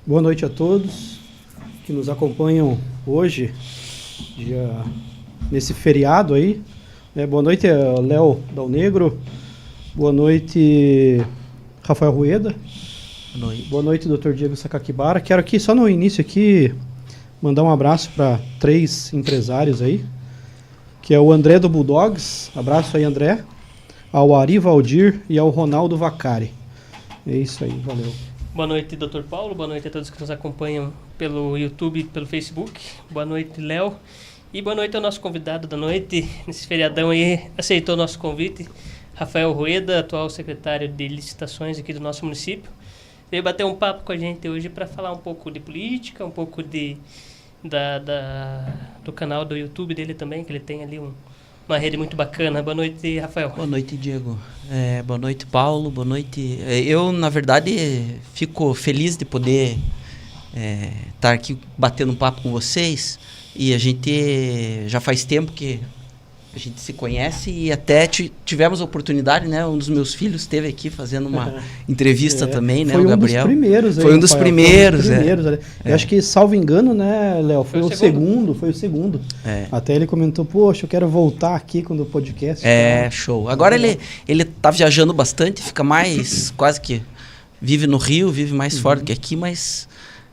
Boa noite a todos que nos acompanham hoje, nesse feriado aí. Boa noite, Léo Dal Negro. Boa noite, Rafael Rueda. Boa noite, Dr. Diego Sakakibara. Quero aqui, só no início aqui, mandar um abraço para 3 empresários aí, que é o André do Bulldogs. Abraço aí, André. Ao Ari Valdir e ao Ronaldo Vacari. É isso aí, valeu. Boa noite, Dr. Paulo. Boa noite a todos que nos acompanham pelo YouTube e pelo Facebook. Boa noite, Léo. E boa noite ao nosso convidado da noite, nesse feriadão aí, aceitou o nosso convite, Rafael Rueda, atual secretário de licitações aqui do nosso município. Veio bater um papo com a gente hoje para falar um pouco de política, um pouco do canal do YouTube dele também, que ele tem ali uma rede muito bacana. Boa noite, Rafael. Boa noite, Diego. Boa noite, Paulo. Boa noite. Eu, na verdade, fico feliz de poder estar aqui batendo um papo com vocês. E a gente já faz tempo que a gente se conhece e até tivemos a oportunidade, né? Um dos meus filhos esteve aqui fazendo uma entrevista também, né? O Gabriel. Foi um dos primeiros. Foi um dos primeiros. Eu acho que, salvo engano, né, Léo? Foi o segundo. Até ele comentou, poxa, eu quero voltar aqui quando o podcast... Show. Agora ele tá viajando bastante, fica mais, quase que vive no Rio, vive mais fora do que aqui, mas...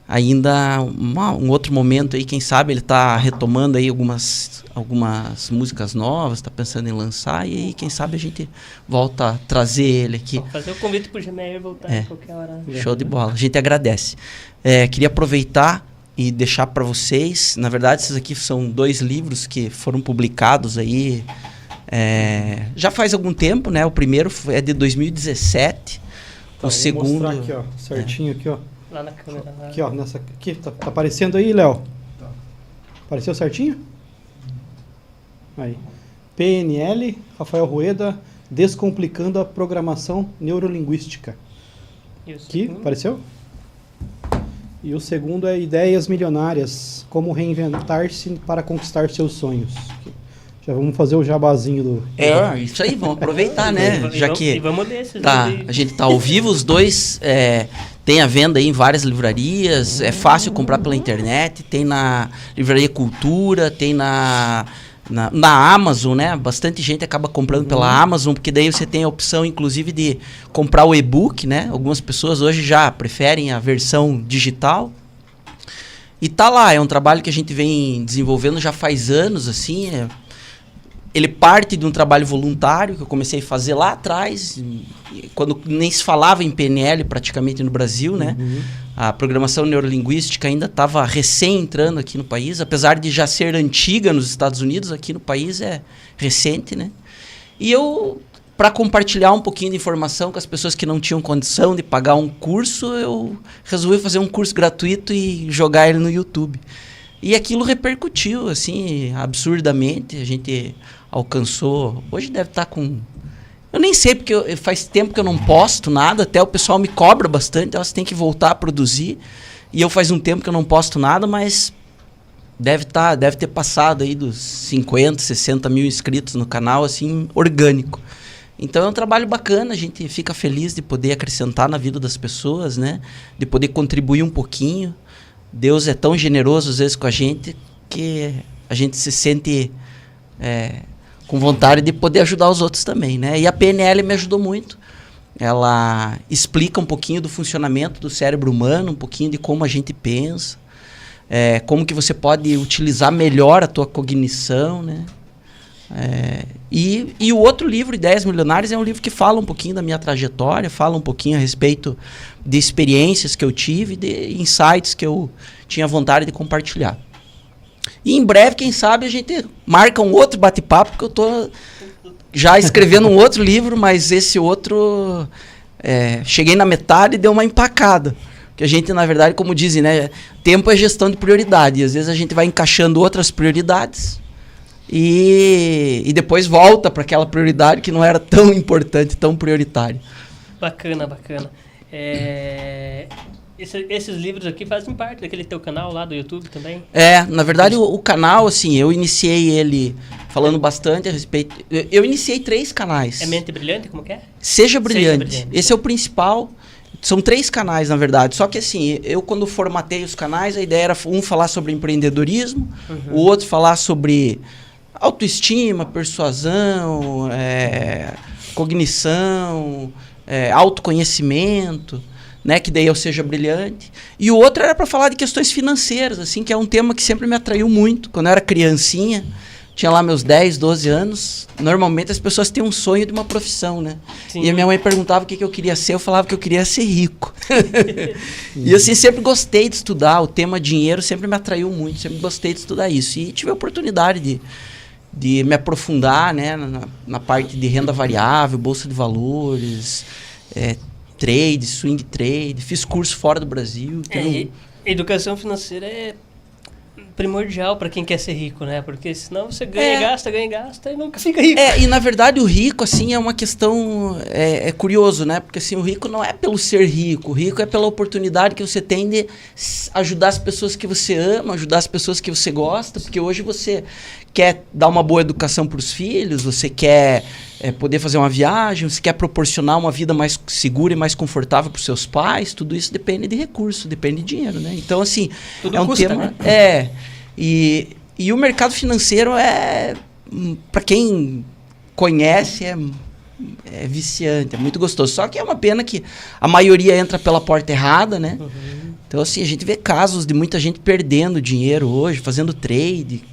Ainda um outro momento aí, quem sabe ele está retomando aí algumas músicas novas, está pensando em lançar, e aí quem sabe a gente volta a trazer ele aqui. Vamos fazer o convite para o Gemeyer voltar a qualquer hora. Show de bola, a gente agradece. Queria aproveitar e deixar para vocês, na verdade esses aqui são 2 livros que foram publicados aí já faz algum tempo, né? O primeiro é de 2017, o segundo... Vou mostrar aqui, ó, certinho aqui, ó. Lá na câmera. Lá. Aqui, ó, aqui, tá aparecendo aí, Léo? Tá. Apareceu certinho? Aí. PNL, Rafael Rueda, Descomplicando a Programação Neurolinguística. Aqui, apareceu? E o segundo é Ideias Milionárias, Como Reinventar-se para Conquistar Seus Sonhos. Já vamos fazer o jabazinho do... Isso aí, vamos aproveitar, né? Já que vamos desses, a gente tá ao vivo, os dois tem a venda aí em várias livrarias, é fácil comprar pela internet, tem na Livraria Cultura, tem na Amazon, né? Bastante gente acaba comprando pela Amazon, porque daí você tem a opção, inclusive, de comprar o e-book, né? Algumas pessoas hoje já preferem a versão digital. E tá lá, é um trabalho que a gente vem desenvolvendo já faz anos, assim, ele parte de um trabalho voluntário que eu comecei a fazer lá atrás, quando nem se falava em PNL praticamente no Brasil, né? A programação neurolinguística ainda estava recém entrando aqui no país, apesar de já ser antiga nos Estados Unidos, aqui no país é recente, né? E eu, para compartilhar um pouquinho de informação com as pessoas que não tinham condição de pagar um curso, eu resolvi fazer um curso gratuito e jogar ele no YouTube. E aquilo repercutiu, assim, absurdamente. A gente alcançou... Hoje deve estar com... Eu nem sei, porque faz tempo que eu não posto nada. Até o pessoal me cobra bastante. Você tem que voltar a produzir. E eu faz um tempo que eu não posto nada, mas deve ter passado aí dos 50, 60 mil inscritos no canal, assim, orgânico. Então é um trabalho bacana. A gente fica feliz de poder acrescentar na vida das pessoas, né? De poder contribuir um pouquinho. Deus é tão generoso às vezes com a gente que a gente se sente com vontade de poder ajudar os outros também, né? E a PNL me ajudou muito. Ela explica um pouquinho do funcionamento do cérebro humano, um pouquinho de como a gente pensa, como que você pode utilizar melhor a tua cognição, né? E o outro livro, Ideias Milionárias, é um livro que fala um pouquinho da minha trajetória, fala um pouquinho a respeito de experiências que eu tive, de insights que eu tinha vontade de compartilhar. E em breve, quem sabe, a gente marca um outro bate-papo, porque eu estou já escrevendo um outro livro, mas esse outro, cheguei na metade e deu uma empacada. Porque a gente, na verdade, como dizem, né, tempo é gestão de prioridade, e às vezes a gente vai encaixando outras prioridades, e depois volta para aquela prioridade que não era tão importante, tão prioritária. Bacana. Esses livros aqui fazem parte daquele teu canal lá do YouTube também? Na verdade o canal, assim, eu iniciei ele falando bastante a respeito... Eu iniciei 3 canais. É Mente Brilhante, como que é? Seja Brilhante. Esse é o principal. São 3 canais, na verdade. Só que assim, eu quando formatei os canais, a ideia era um falar sobre empreendedorismo, o outro falar sobre autoestima, persuasão, cognição, autoconhecimento, né, que daí eu seja brilhante. E o outro era para falar de questões financeiras, assim, que é um tema que sempre me atraiu muito. Quando eu era criancinha, tinha lá meus 10, 12 anos, normalmente as pessoas têm um sonho de uma profissão, né? Sim. E a minha mãe perguntava o que eu queria ser, eu falava que eu queria ser rico. E assim, sempre gostei de estudar, o tema dinheiro sempre me atraiu muito, sempre gostei de estudar isso. E tive a oportunidade de me aprofundar, né, na parte de renda variável, bolsa de valores, trade, swing trade, fiz curso fora do Brasil. Educação financeira é primordial para quem quer ser rico, né? Porque senão você ganha, gasta e nunca fica rico. E na verdade o rico, assim, é uma questão, curioso, né? Porque assim, o rico não é pelo ser rico, o rico é pela oportunidade que você tem de ajudar as pessoas que você ama, ajudar as pessoas que você gosta, porque hoje você quer dar uma boa educação para os filhos, você quer poder fazer uma viagem, você quer proporcionar uma vida mais segura e mais confortável para os seus pais, tudo isso depende de recurso, depende de dinheiro, né? Então, assim, tudo um custa, tema... né? E o mercado financeiro para quem conhece, é viciante, é muito gostoso. Só que é uma pena que a maioria entra pela porta errada, né? Então, assim, a gente vê casos de muita gente perdendo dinheiro hoje, fazendo trade,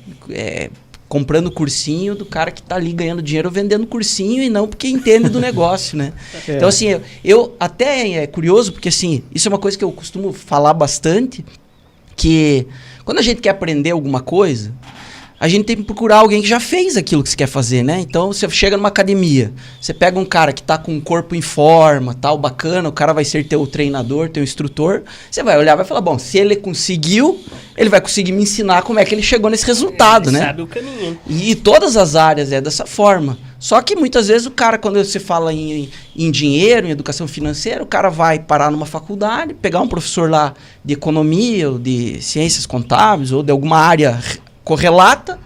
comprando cursinho do cara que está ali ganhando dinheiro vendendo cursinho e não porque entende do negócio, né? Então, assim, eu até é curioso, porque, assim, isso é uma coisa que eu costumo falar bastante, que quando a gente quer aprender alguma coisa, a gente tem que procurar alguém que já fez aquilo que você quer fazer, né? Então, você chega numa academia, você pega um cara que está com o corpo em forma, tal, bacana, o cara vai ser teu treinador, teu instrutor, você vai olhar e vai falar, bom, se ele conseguiu, ele vai conseguir me ensinar como é que ele chegou nesse resultado, ele né? Sabe o caminho. E todas as áreas é dessa forma. Só que muitas vezes o cara, quando você fala em dinheiro, em educação financeira, o cara vai parar numa faculdade, pegar um professor lá de economia, ou de ciências contábeis, ou de alguma área correlata,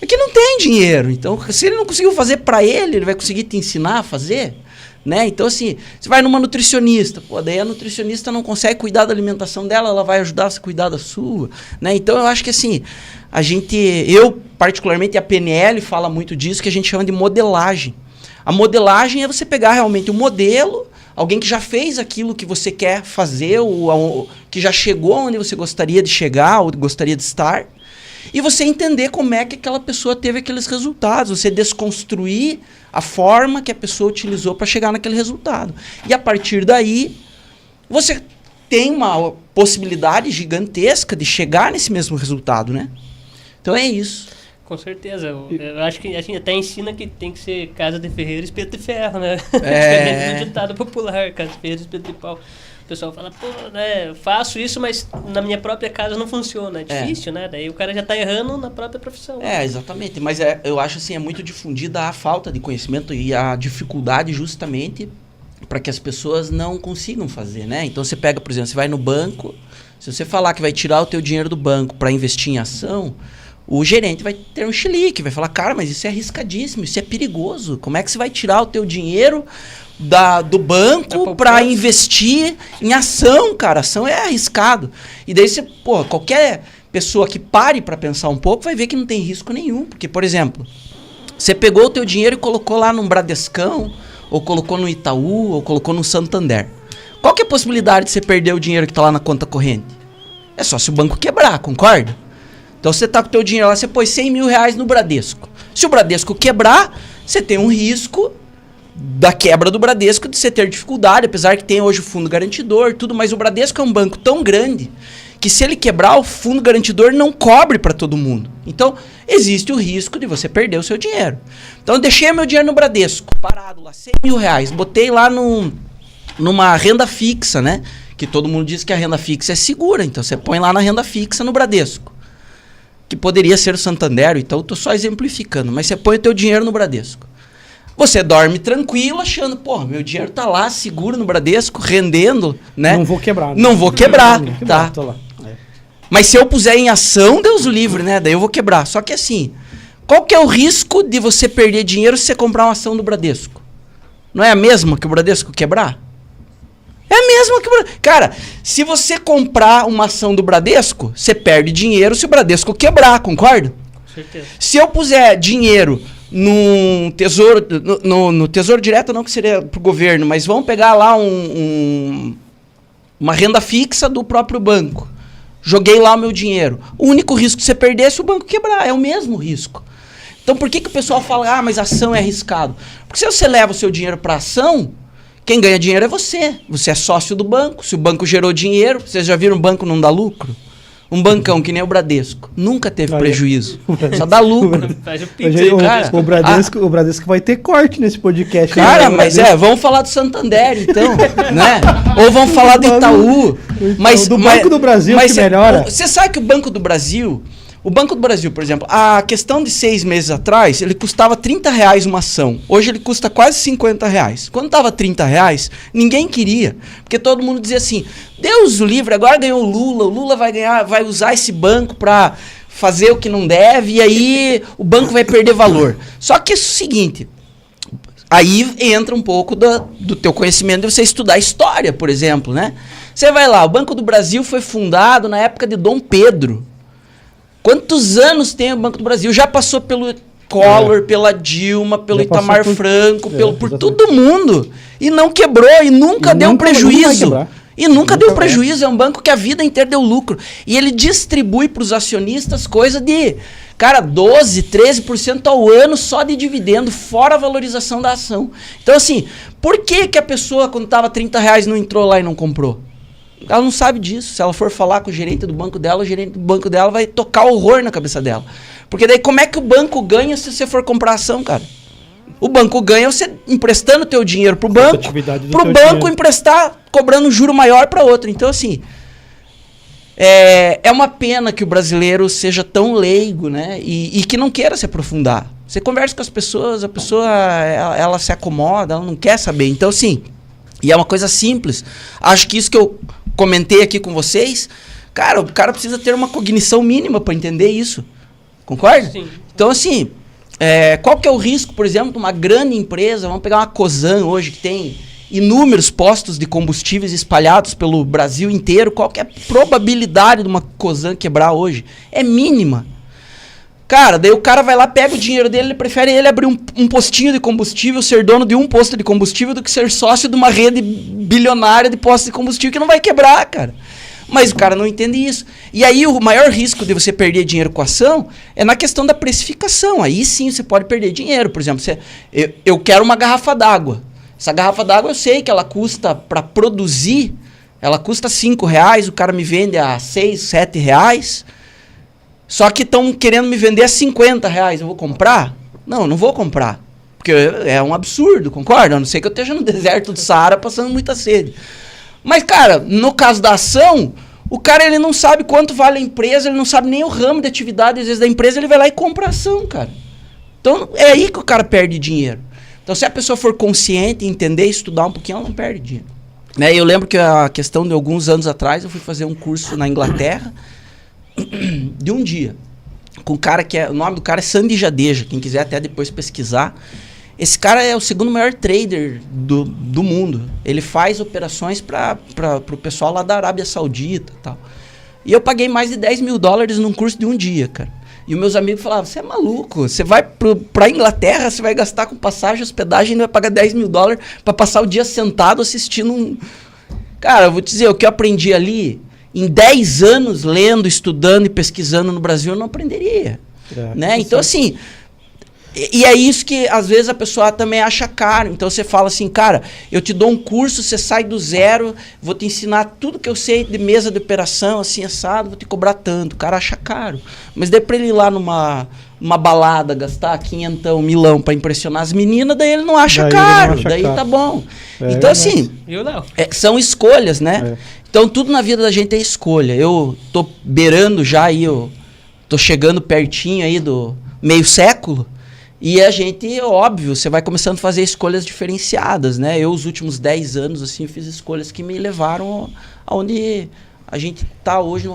é que não tem dinheiro. Então, se ele não conseguiu fazer para ele vai conseguir te ensinar a fazer, né? Então, assim, você vai numa nutricionista, daí a nutricionista não consegue cuidar da alimentação dela, ela vai ajudar você a cuidar da sua, né? Então, eu acho que, assim, eu particularmente, a PNL fala muito disso, que a gente chama de modelagem. A modelagem é você pegar realmente um modelo, alguém que já fez aquilo que você quer fazer, ou que já chegou onde você gostaria de chegar, ou gostaria de estar, e você entender como é que aquela pessoa teve aqueles resultados, você desconstruir a forma que a pessoa utilizou para chegar naquele resultado. E a partir daí, você tem uma possibilidade gigantesca de chegar nesse mesmo resultado, né? Então é isso. Com certeza. Eu acho que a gente até ensina que tem que ser casa de ferreiro, espeto de ferro, né? É um ditado popular, casa de ferreiro, espeto de pau. O pessoal fala, pô, né, eu faço isso, mas na minha própria casa não funciona. É difícil, né? Daí o cara já tá errando na própria profissão. Exatamente. Mas eu acho assim, é muito difundida a falta de conhecimento e a dificuldade justamente para que as pessoas não consigam fazer, né? Então você pega, por exemplo, você vai no banco, se você falar que vai tirar o teu dinheiro do banco para investir em ação, o gerente vai ter um chilique, vai falar, cara, mas isso é arriscadíssimo, isso é perigoso. Como é que você vai tirar o teu dinheiro do banco para investir em ação, cara? Ação é arriscado. E daí você, qualquer pessoa que pare para pensar um pouco vai ver que não tem risco nenhum. Porque, por exemplo, você pegou o teu dinheiro e colocou lá num Bradescão, ou colocou no Itaú, ou colocou no Santander. Qual que é a possibilidade de você perder o dinheiro que está lá na conta corrente? É só se o banco quebrar, concorda? Então você tá com o teu dinheiro lá, você pôs 100 mil reais no Bradesco. Se o Bradesco quebrar, você tem um risco da quebra do Bradesco, de você ter dificuldade, apesar que tem hoje o fundo garantidor, tudo, mas o Bradesco é um banco tão grande que se ele quebrar, o fundo garantidor não cobre para todo mundo. Então, existe o risco de você perder o seu dinheiro. Então, eu deixei meu dinheiro no Bradesco, parado lá, 100 mil reais, botei lá numa renda fixa, né? Que todo mundo diz que a renda fixa é segura, então você põe lá na renda fixa no Bradesco, que poderia ser o Santander, então eu tô só exemplificando, mas você põe o teu dinheiro no Bradesco. Você dorme tranquilo, achando, meu dinheiro tá lá, seguro no Bradesco, rendendo, né? Não vou quebrar. Né? Não vou quebrar, tá? Tô lá. Mas se eu puser em ação, Deus o livre, né? Daí eu vou quebrar. Só que assim, qual que é o risco de você perder dinheiro se você comprar uma ação do Bradesco? Não é a mesma que o Bradesco quebrar? É a mesma que... Cara, se você comprar uma ação do Bradesco, você perde dinheiro se o Bradesco quebrar, concorda? Com certeza. Se eu puser dinheiro num tesouro... No tesouro direto não, que seria pro governo, mas vamos pegar lá uma renda fixa do próprio banco. Joguei lá o meu dinheiro. O único risco que você perder é se o banco quebrar. É o mesmo risco. Então por que o pessoal fala, mas ação é arriscado? Porque se você leva o seu dinheiro para ação, quem ganha dinheiro é você. Você é sócio do banco. Se o banco gerou dinheiro, vocês já viram um banco não dá lucro? Um bancão que nem o Bradesco nunca teve prejuízo. Só dá lucro. O Bradesco vai ter corte nesse podcast. Cara, mas vamos falar do Santander, então, né? Ou vamos falar do Itaú. Mas do Banco do Brasil que melhora. Você sabe que o Banco do Brasil, por exemplo, a questão de 6 meses atrás, ele custava R$30 uma ação. Hoje ele custa quase R$50. Quando estava R$30, ninguém queria. Porque todo mundo dizia assim, Deus o livre, agora ganhou o Lula vai usar esse banco para fazer o que não deve, e aí o banco vai perder valor. Só que é o seguinte, aí entra um pouco do teu conhecimento de você estudar história, por exemplo, né? Você vai lá, o Banco do Brasil foi fundado na época de Dom Pedro. Quantos anos tem o Banco do Brasil? Já passou pelo Collor, pela Dilma, pelo Itamar Franco, por todo mundo. E não quebrou, e nunca deu prejuízo. E nunca deu prejuízo. É um banco que a vida inteira deu lucro. E ele distribui para os acionistas coisa de, cara, 12%, 13% ao ano só de dividendo, fora a valorização da ação. Então, assim, por que a pessoa, quando estava R$30, não entrou lá e não comprou? Ela não sabe disso. Se ela for falar com o gerente do banco dela, o gerente do banco dela vai tocar horror na cabeça dela. Porque daí como é que o banco ganha se você for comprar ação, cara? O banco ganha você emprestando o teu dinheiro pro banco emprestar, cobrando juro maior para outro. Então, assim, é uma pena que o brasileiro seja tão leigo, né? E que não queira se aprofundar. Você conversa com as pessoas, a pessoa ela se acomoda, ela não quer saber. Então, assim, e é uma coisa simples. Acho que isso que eu comentei aqui com vocês, cara, o cara precisa ter uma cognição mínima para entender isso. Concorda? Sim. Então, assim, qual que é o risco, por exemplo, de uma grande empresa, vamos pegar uma Cosan hoje, que tem inúmeros postos de combustíveis espalhados pelo Brasil inteiro, qual que é a probabilidade de uma Cosan quebrar hoje? É mínima. Cara, daí o cara vai lá, pega o dinheiro dele, ele prefere abrir um postinho de combustível, ser dono de um posto de combustível, do que ser sócio de uma rede bilionária de postos de combustível que não vai quebrar, cara. Mas o cara não entende isso. E aí o maior risco de você perder dinheiro com a ação é na questão da precificação. Aí sim você pode perder dinheiro. Por exemplo, eu quero uma garrafa d'água. Essa garrafa d'água eu sei que ela custa, para produzir, ela custa R$5, o cara me vende a R$6, R$7. Só que estão querendo me vender a R$50. Eu vou comprar? Não, não vou comprar. Porque é um absurdo, concorda? A não ser que eu esteja no deserto do Saara passando muita sede. Mas, cara, no caso da ação, o cara ele não sabe quanto vale a empresa, ele não sabe nem o ramo de atividade, às vezes, da empresa, ele vai lá e compra a ação, cara. Então, é aí que o cara perde dinheiro. Então, se a pessoa for consciente, entender, estudar um pouquinho, ela não perde dinheiro. Né? Eu lembro que a questão de alguns anos atrás, eu fui fazer um curso na Inglaterra, de um dia, com um cara que o nome do cara é Sandy Jadeja, quem quiser até depois pesquisar. Esse cara é o segundo maior trader do mundo. Ele faz operações para o pessoal lá da Arábia Saudita e tal. E eu paguei mais de $10 mil num curso de um dia, cara. E os meus amigos falavam, você é maluco, você vai pra Inglaterra, você vai gastar com passagem, hospedagem, e vai pagar $10 mil para passar o dia sentado assistindo um... Cara, eu vou te dizer, o que eu aprendi ali, em 10 anos lendo, estudando e pesquisando no Brasil, eu não aprenderia. Né? Então, assim... E é isso que, às vezes, a pessoa também acha caro. Então, você fala assim, cara, eu te dou um curso, você sai do zero, vou te ensinar tudo que eu sei de mesa de operação, assim, assado, vou te cobrar tanto. O cara acha caro. Mas daí pra ele ir lá numa balada, gastar 500 milão pra impressionar as meninas, daí ele não acha caro. Daí tá bom. Então, assim, são escolhas, né? Então, tudo na vida da gente é escolha. Eu tô beirando já aí, eu tô chegando pertinho aí do meio século. E a gente, óbvio, você vai começando a fazer escolhas diferenciadas, né? Eu, os últimos 10 anos, assim, fiz escolhas que me levaram aonde a gente está hoje,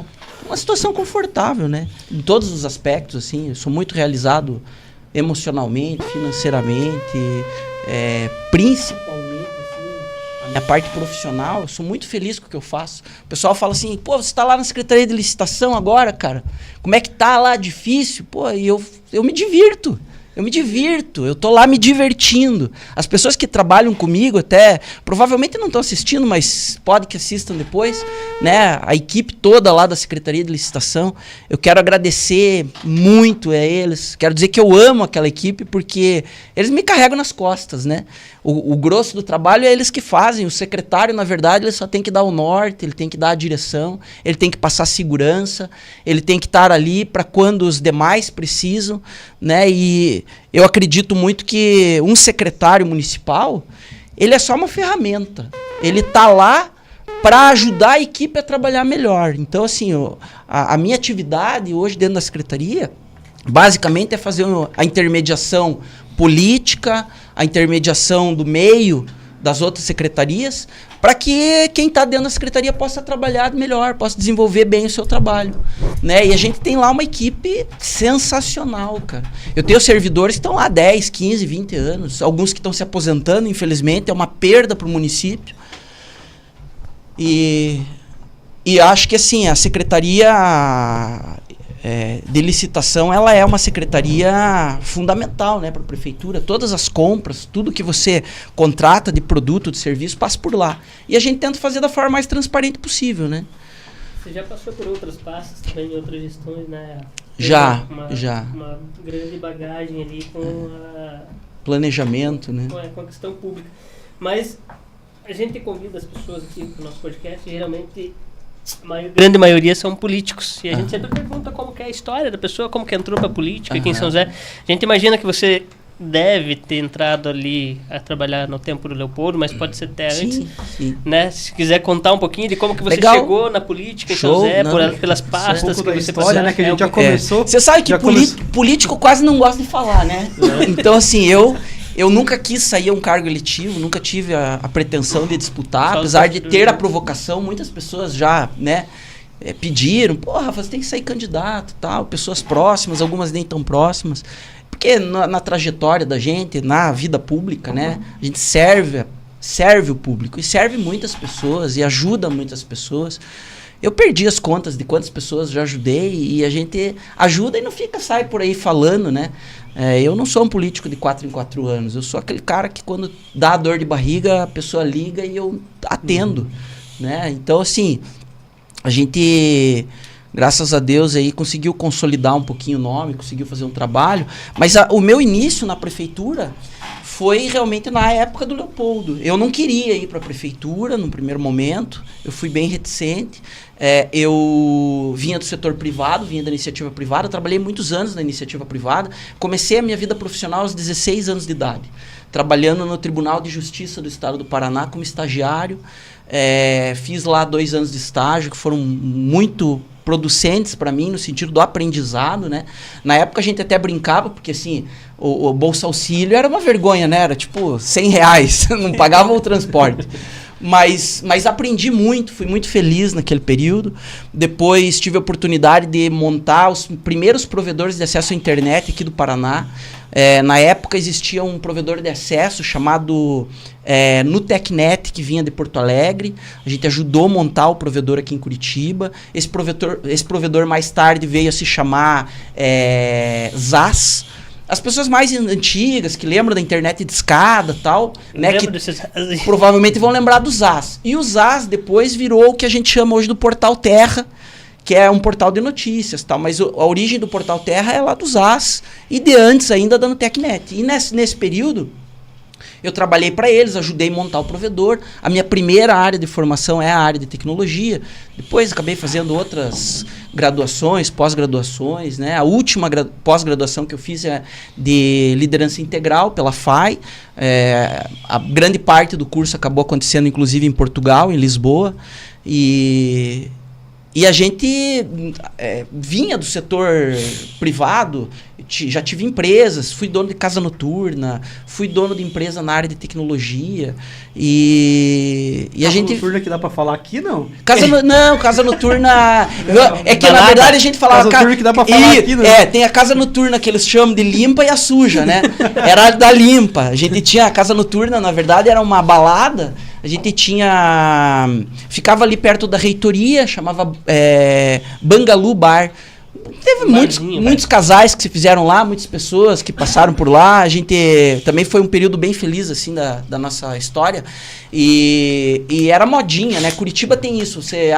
numa situação confortável, né? Em todos os aspectos, assim. Eu sou muito realizado emocionalmente, financeiramente, principalmente, assim, a minha parte profissional, eu sou muito feliz com o que eu faço. O pessoal fala assim, pô, você tá lá na Secretaria de Licitação agora, cara, como é que tá lá, difícil? Pô, e eu me divirto. Eu tô lá me divertindo. As pessoas que trabalham comigo até, provavelmente não estão assistindo, mas pode que assistam depois, né? A equipe toda lá da Secretaria de Licitação, eu quero agradecer muito a eles, quero dizer que eu amo aquela equipe, porque eles me carregam nas costas, né? O grosso do trabalho é eles que fazem, o secretário, na verdade, ele só tem que dar o norte, ele tem que dar a direção, ele tem que passar segurança, ele tem que estar ali para quando os demais precisam, né? E eu acredito muito que um secretário municipal, ele é só uma ferramenta. Ele está lá para ajudar a equipe a trabalhar melhor. Então, assim, a minha atividade hoje dentro da secretaria, basicamente é fazer a intermediação política, a intermediação do meio das outras secretarias, para que quem está dentro da secretaria possa trabalhar melhor, possa desenvolver bem o seu trabalho, né? E a gente tem lá uma equipe sensacional, cara. Eu tenho servidores que estão lá 10, 15, 20 anos, alguns que estão se aposentando, infelizmente, é uma perda para o município. E acho que, assim, a secretaria de licitação, ela é uma secretaria fundamental, né, para a prefeitura. Todas as compras, tudo que você contrata de produto, de serviço, passa por lá. E a gente tenta fazer da forma mais transparente possível, né? Você já passou por outras pastas também, em outras gestões, né? Já. Uma grande bagagem ali com a... planejamento, né? Com a questão pública. Mas a gente convida as pessoas aqui para o nosso podcast, geralmente... A grande maioria são políticos. E a gente sempre pergunta como que é a história da pessoa, como que entrou para a política, quem são Zé. A gente imagina que você deve ter entrado ali a trabalhar no tempo do Leopoldo, mas pode ser até antes. Sim. Né? Se quiser contar um pouquinho de como que você chegou na política em São José, pelas pastas que você passou, né, que a gente já começou. Você sabe que político quase não gosta de falar, né? Então, assim, eu nunca quis sair a um cargo eletivo, nunca tive a pretensão de disputar, apesar de ter a provocação, muitas pessoas já, né, pediram, pô, Rafa, você tem que sair candidato, tal, pessoas próximas, algumas nem tão próximas, porque na trajetória da gente, na vida pública, né, a gente serve o público, e serve muitas pessoas, e ajuda muitas pessoas. Eu perdi as contas de quantas pessoas já ajudei, e a gente ajuda e não sai por aí falando, né? Eu não sou um político de 4 em 4 anos, eu sou aquele cara que quando dá dor de barriga, a pessoa liga e eu atendo, né? Então, assim, a gente, graças a Deus, aí conseguiu consolidar um pouquinho o nome, conseguiu fazer um trabalho, mas o meu início na prefeitura foi realmente na época do Leopoldo. Eu não queria ir para a prefeitura no primeiro momento, eu fui bem reticente. Eu vinha do setor privado, vinha da iniciativa privada, trabalhei muitos anos na iniciativa privada, comecei a minha vida profissional aos 16 anos de idade, trabalhando no Tribunal de Justiça do Estado do Paraná como estagiário. Fiz lá 2 anos de estágio que foram muito producentes para mim no sentido do aprendizado, né? Na época a gente até brincava, porque assim, o Bolsa Auxílio era uma vergonha, né? Era tipo R$100, não pagava o transporte. Mas aprendi muito, fui muito feliz naquele período. Depois tive a oportunidade de montar os primeiros provedores de acesso à internet aqui do Paraná. Na época existia um provedor de acesso chamado Nutecnet, que vinha de Porto Alegre. A gente ajudou a montar o provedor aqui em Curitiba. Esse provedor mais tarde veio a se chamar ZAS. As pessoas mais antigas, que lembram da internet de escada e tal, né, que provavelmente vão lembrar do ZAS. E o ZAS depois virou o que a gente chama hoje do Portal Terra, que é um portal de notícias, tal, mas a origem do Portal Terra é lá do ZAS e de antes ainda da Nutecnet. E nesse período, eu trabalhei para eles, ajudei a montar o provedor. A minha primeira área de formação é a área de tecnologia. Depois acabei fazendo outras graduações, pós-graduações, né? A última pós-graduação que eu fiz é de liderança integral pela FAI. A grande parte do curso acabou acontecendo, inclusive, em Portugal, em Lisboa. E a gente vinha do setor privado, já tive empresas, fui dono de casa noturna, fui dono de empresa na área de tecnologia. E a gente... Casa noturna que dá pra falar aqui, não? Casa noturna... na verdade a gente falava... Casa noturna que dá pra falar aqui, não? Tem a casa noturna que eles chamam de limpa e a suja, né? Era da limpa. A gente tinha a casa noturna, na verdade, era uma balada a gente ficava ali perto da reitoria, chamava Bangalu Bar. Teve muitos casais que se fizeram lá, muitas pessoas que passaram por lá. A gente também foi um período bem feliz, assim, da nossa história. E era modinha, né? Curitiba tem isso. Você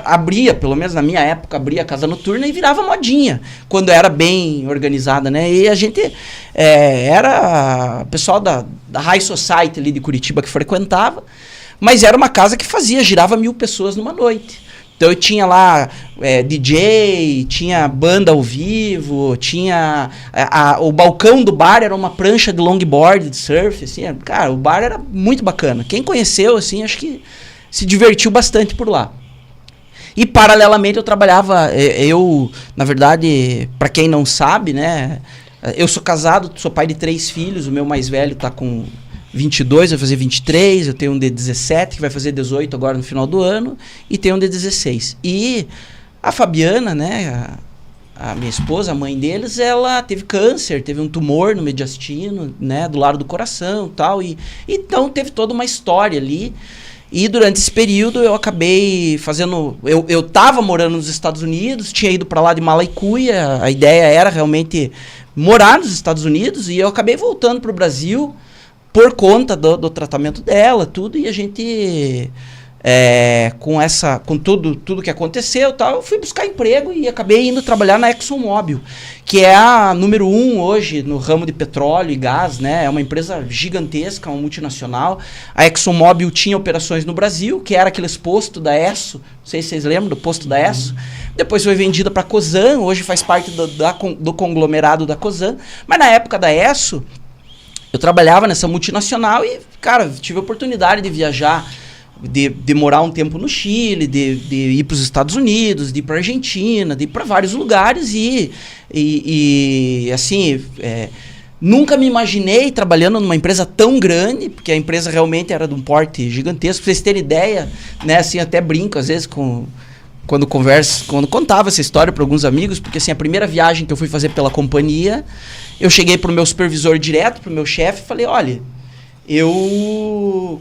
abria, pelo menos na minha época, abria a casa noturna e virava modinha, quando era bem organizada, né? E a gente era pessoal da High Society ali de Curitiba que frequentava, mas era uma casa que girava 1.000 pessoas numa noite. Então eu tinha lá DJ, tinha banda ao vivo, tinha... o balcão do bar era uma prancha de longboard, de surf, assim. Cara, o bar era muito bacana. Quem conheceu, assim, acho que se divertiu bastante por lá. E paralelamente eu trabalhava... na verdade, para quem não sabe, né? Eu sou casado, sou pai de 3 filhos, o meu mais velho tá com 22, vai fazer 23, eu tenho um de 17, que vai fazer 18 agora no final do ano, e tenho um de 16. E a Fabiana, né, a minha esposa, a mãe deles, ela teve câncer, teve um tumor no mediastino, né, do lado do coração e tal, então teve toda uma história ali. E durante esse período eu acabei fazendo... Eu tava morando nos Estados Unidos, tinha ido para lá de Malaicuia, a ideia era realmente morar nos Estados Unidos, e eu acabei voltando para o Brasil por conta do tratamento dela, tudo, e a gente, com tudo que aconteceu, tal, eu fui buscar emprego e acabei indo trabalhar na ExxonMobil, que é a número 1 hoje no ramo de petróleo e gás, né? É uma empresa gigantesca, uma multinacional. A ExxonMobil tinha operações no Brasil, que era aqueles postos da Esso, não sei se vocês lembram do posto da Esso. Depois foi vendida para a Cosan, hoje faz parte do conglomerado da Cosan, mas na época da Esso, eu trabalhava nessa multinacional e, cara, tive a oportunidade de viajar, de morar um tempo no Chile, de ir para os Estados Unidos, de ir para a Argentina, de ir para vários lugares e assim, nunca me imaginei trabalhando numa empresa tão grande, porque a empresa realmente era de um porte gigantesco. Pra vocês terem ideia, né, assim, até brinco às vezes quando contava essa história para alguns amigos, porque assim, a primeira viagem que eu fui fazer pela companhia, eu cheguei pro meu supervisor direto, pro meu chefe, e falei, olha,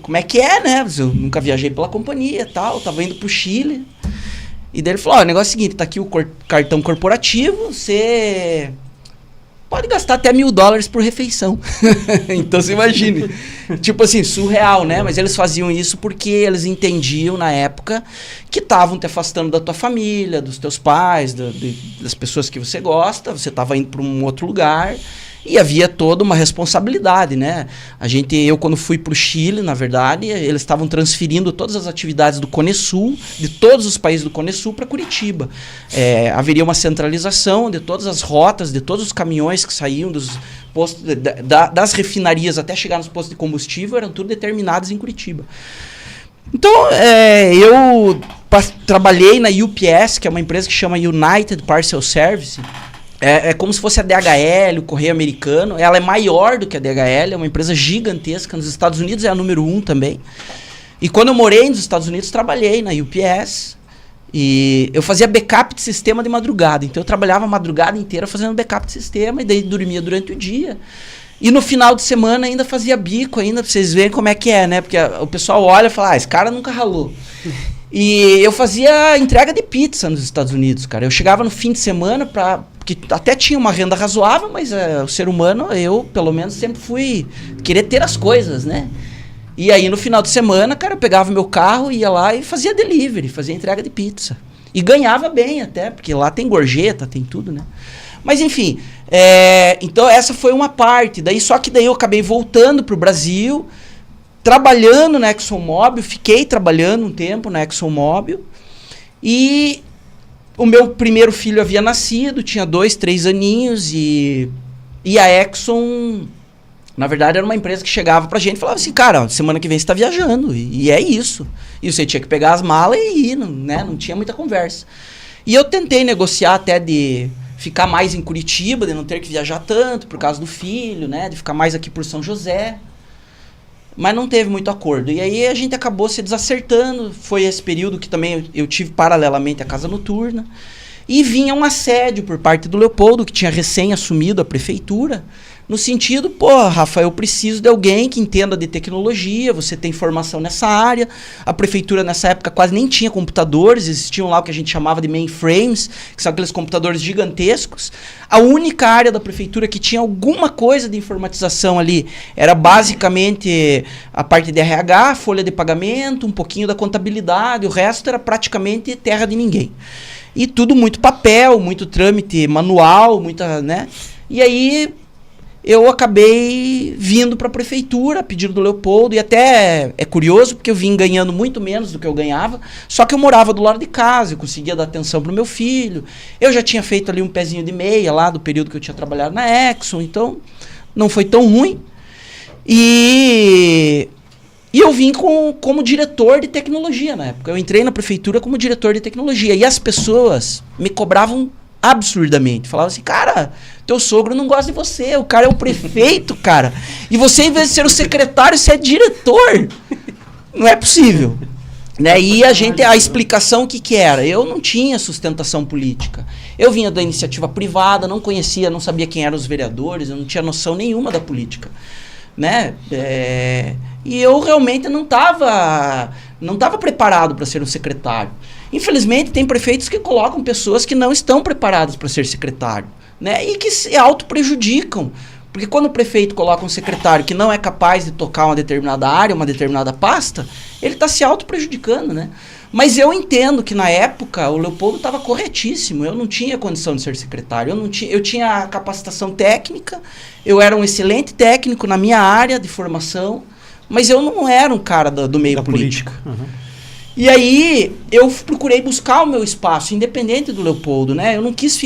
como é que é, né? Eu nunca viajei pela companhia e tal, tava indo pro Chile. E daí ele falou, ó, o negócio é o seguinte, tá aqui o cartão corporativo, você pode gastar até $1.000 por refeição. Então você imagine. Tipo assim, surreal, né? Mas eles faziam isso porque eles entendiam na época que estavam te afastando da tua família, dos teus pais, das pessoas que você gosta, você estava indo para um outro lugar. E havia toda uma responsabilidade, né? Eu quando fui para o Chile, na verdade, eles estavam transferindo todas as atividades do Conesul, de todos os países do Conesul, para Curitiba. Haveria uma centralização de todas as rotas, de todos os caminhões que saíam dos postos, das refinarias até chegar nos postos de combustível, eram tudo determinados em Curitiba. Então, eu trabalhei na UPS, que é uma empresa que chama United Parcel Service. É como se fosse a DHL, o Correio Americano. Ela é maior do que a DHL, é uma empresa gigantesca. Nos Estados Unidos é a número 1 também. E quando eu morei nos Estados Unidos, trabalhei na UPS. E eu fazia backup de sistema de madrugada. Então eu trabalhava a madrugada inteira fazendo backup de sistema, e daí dormia durante o dia. E no final de semana ainda fazia bico, ainda pra vocês verem como é que é, né? Porque o pessoal olha e fala, esse cara nunca ralou. E eu fazia entrega de pizza nos Estados Unidos, cara. Eu chegava no fim de semana porque até tinha uma renda razoável, mas o ser humano, eu pelo menos sempre fui querer ter as coisas, né? E aí no final de semana, cara, eu pegava meu carro, ia lá e fazia delivery, fazia entrega de pizza. E ganhava bem até, porque lá tem gorjeta, tem tudo, né? Mas enfim, então essa foi uma parte. Só que daí eu acabei voltando pro Brasil, trabalhando na ExxonMobil, fiquei trabalhando um tempo na ExxonMobil, e o meu primeiro filho havia nascido, tinha 2, 3 aninhos, e a Exxon, na verdade, era uma empresa que chegava pra gente e falava assim, cara, semana que vem você tá viajando, e é isso. E você tinha que pegar as malas e ir, né? Não tinha muita conversa. E eu tentei negociar até de ficar mais em Curitiba, de não ter que viajar tanto por causa do filho, né? De ficar mais aqui por São José. Mas não teve muito acordo. E aí a gente acabou se desacertando. Foi esse período que também eu tive paralelamente a casa noturna. E vinha um assédio por parte do Leopoldo, que tinha recém assumido a prefeitura, no sentido, Rafa, eu preciso de alguém que entenda de tecnologia, você tem formação nessa área. A prefeitura nessa época quase nem tinha computadores, existiam lá o que a gente chamava de mainframes, que são aqueles computadores gigantescos. A única área da prefeitura que tinha alguma coisa de informatização ali era basicamente a parte de RH, folha de pagamento, um pouquinho da contabilidade, o resto era praticamente terra de ninguém. E tudo muito papel, muito trâmite manual, muita, né? E aí eu acabei vindo para a prefeitura a pedido do Leopoldo, e até é curioso porque eu vim ganhando muito menos do que eu ganhava, só que eu morava do lado de casa, eu conseguia dar atenção para o meu filho, eu já tinha feito ali um pezinho de meia lá do período que eu tinha trabalhado na Exxon, então não foi tão ruim. E eu vim como diretor de tecnologia na época, eu entrei na prefeitura como diretor de tecnologia, e as pessoas me cobravam absurdamente, falavam assim, cara, teu sogro não gosta de você, o cara é o prefeito, cara, e você, em vez de ser o secretário, você é diretor. Não é possível, né? E a explicação, o que era? Eu não tinha sustentação política, eu vinha da iniciativa privada, não conhecia, não sabia quem eram os vereadores, eu não tinha noção nenhuma da política, né? E eu realmente não estava preparado para ser um secretário. Infelizmente, tem prefeitos que colocam pessoas que não estão preparadas para ser secretário, né? E que se auto-prejudicam. Porque quando o prefeito coloca um secretário que não é capaz de tocar uma determinada área, uma determinada pasta, ele está se auto-prejudicando, né? Mas eu entendo que na época o Leopoldo estava corretíssimo. Eu não tinha condição de ser secretário. Eu tinha a capacitação técnica, eu era um excelente técnico na minha área de formação, mas eu não era um cara do meio político. Uhum. E aí eu procurei buscar o meu espaço, independente do Leopoldo, né? Eu não quis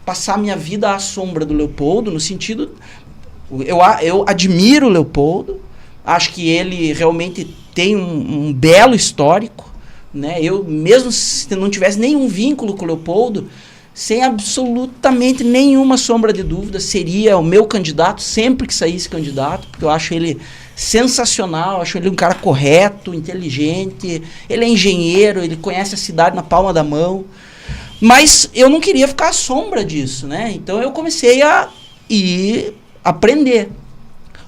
passar minha vida à sombra do Leopoldo, no sentido... Eu admiro o Leopoldo, acho que ele realmente tem um belo histórico, né? Eu, mesmo se não tivesse nenhum vínculo com o Leopoldo, sem absolutamente nenhuma sombra de dúvida, seria o meu candidato, sempre que saísse candidato, porque eu acho ele sensacional, acho ele um cara correto, inteligente, ele é engenheiro, ele conhece a cidade na palma da mão, mas eu não queria ficar à sombra disso, né? Então eu comecei a aprender.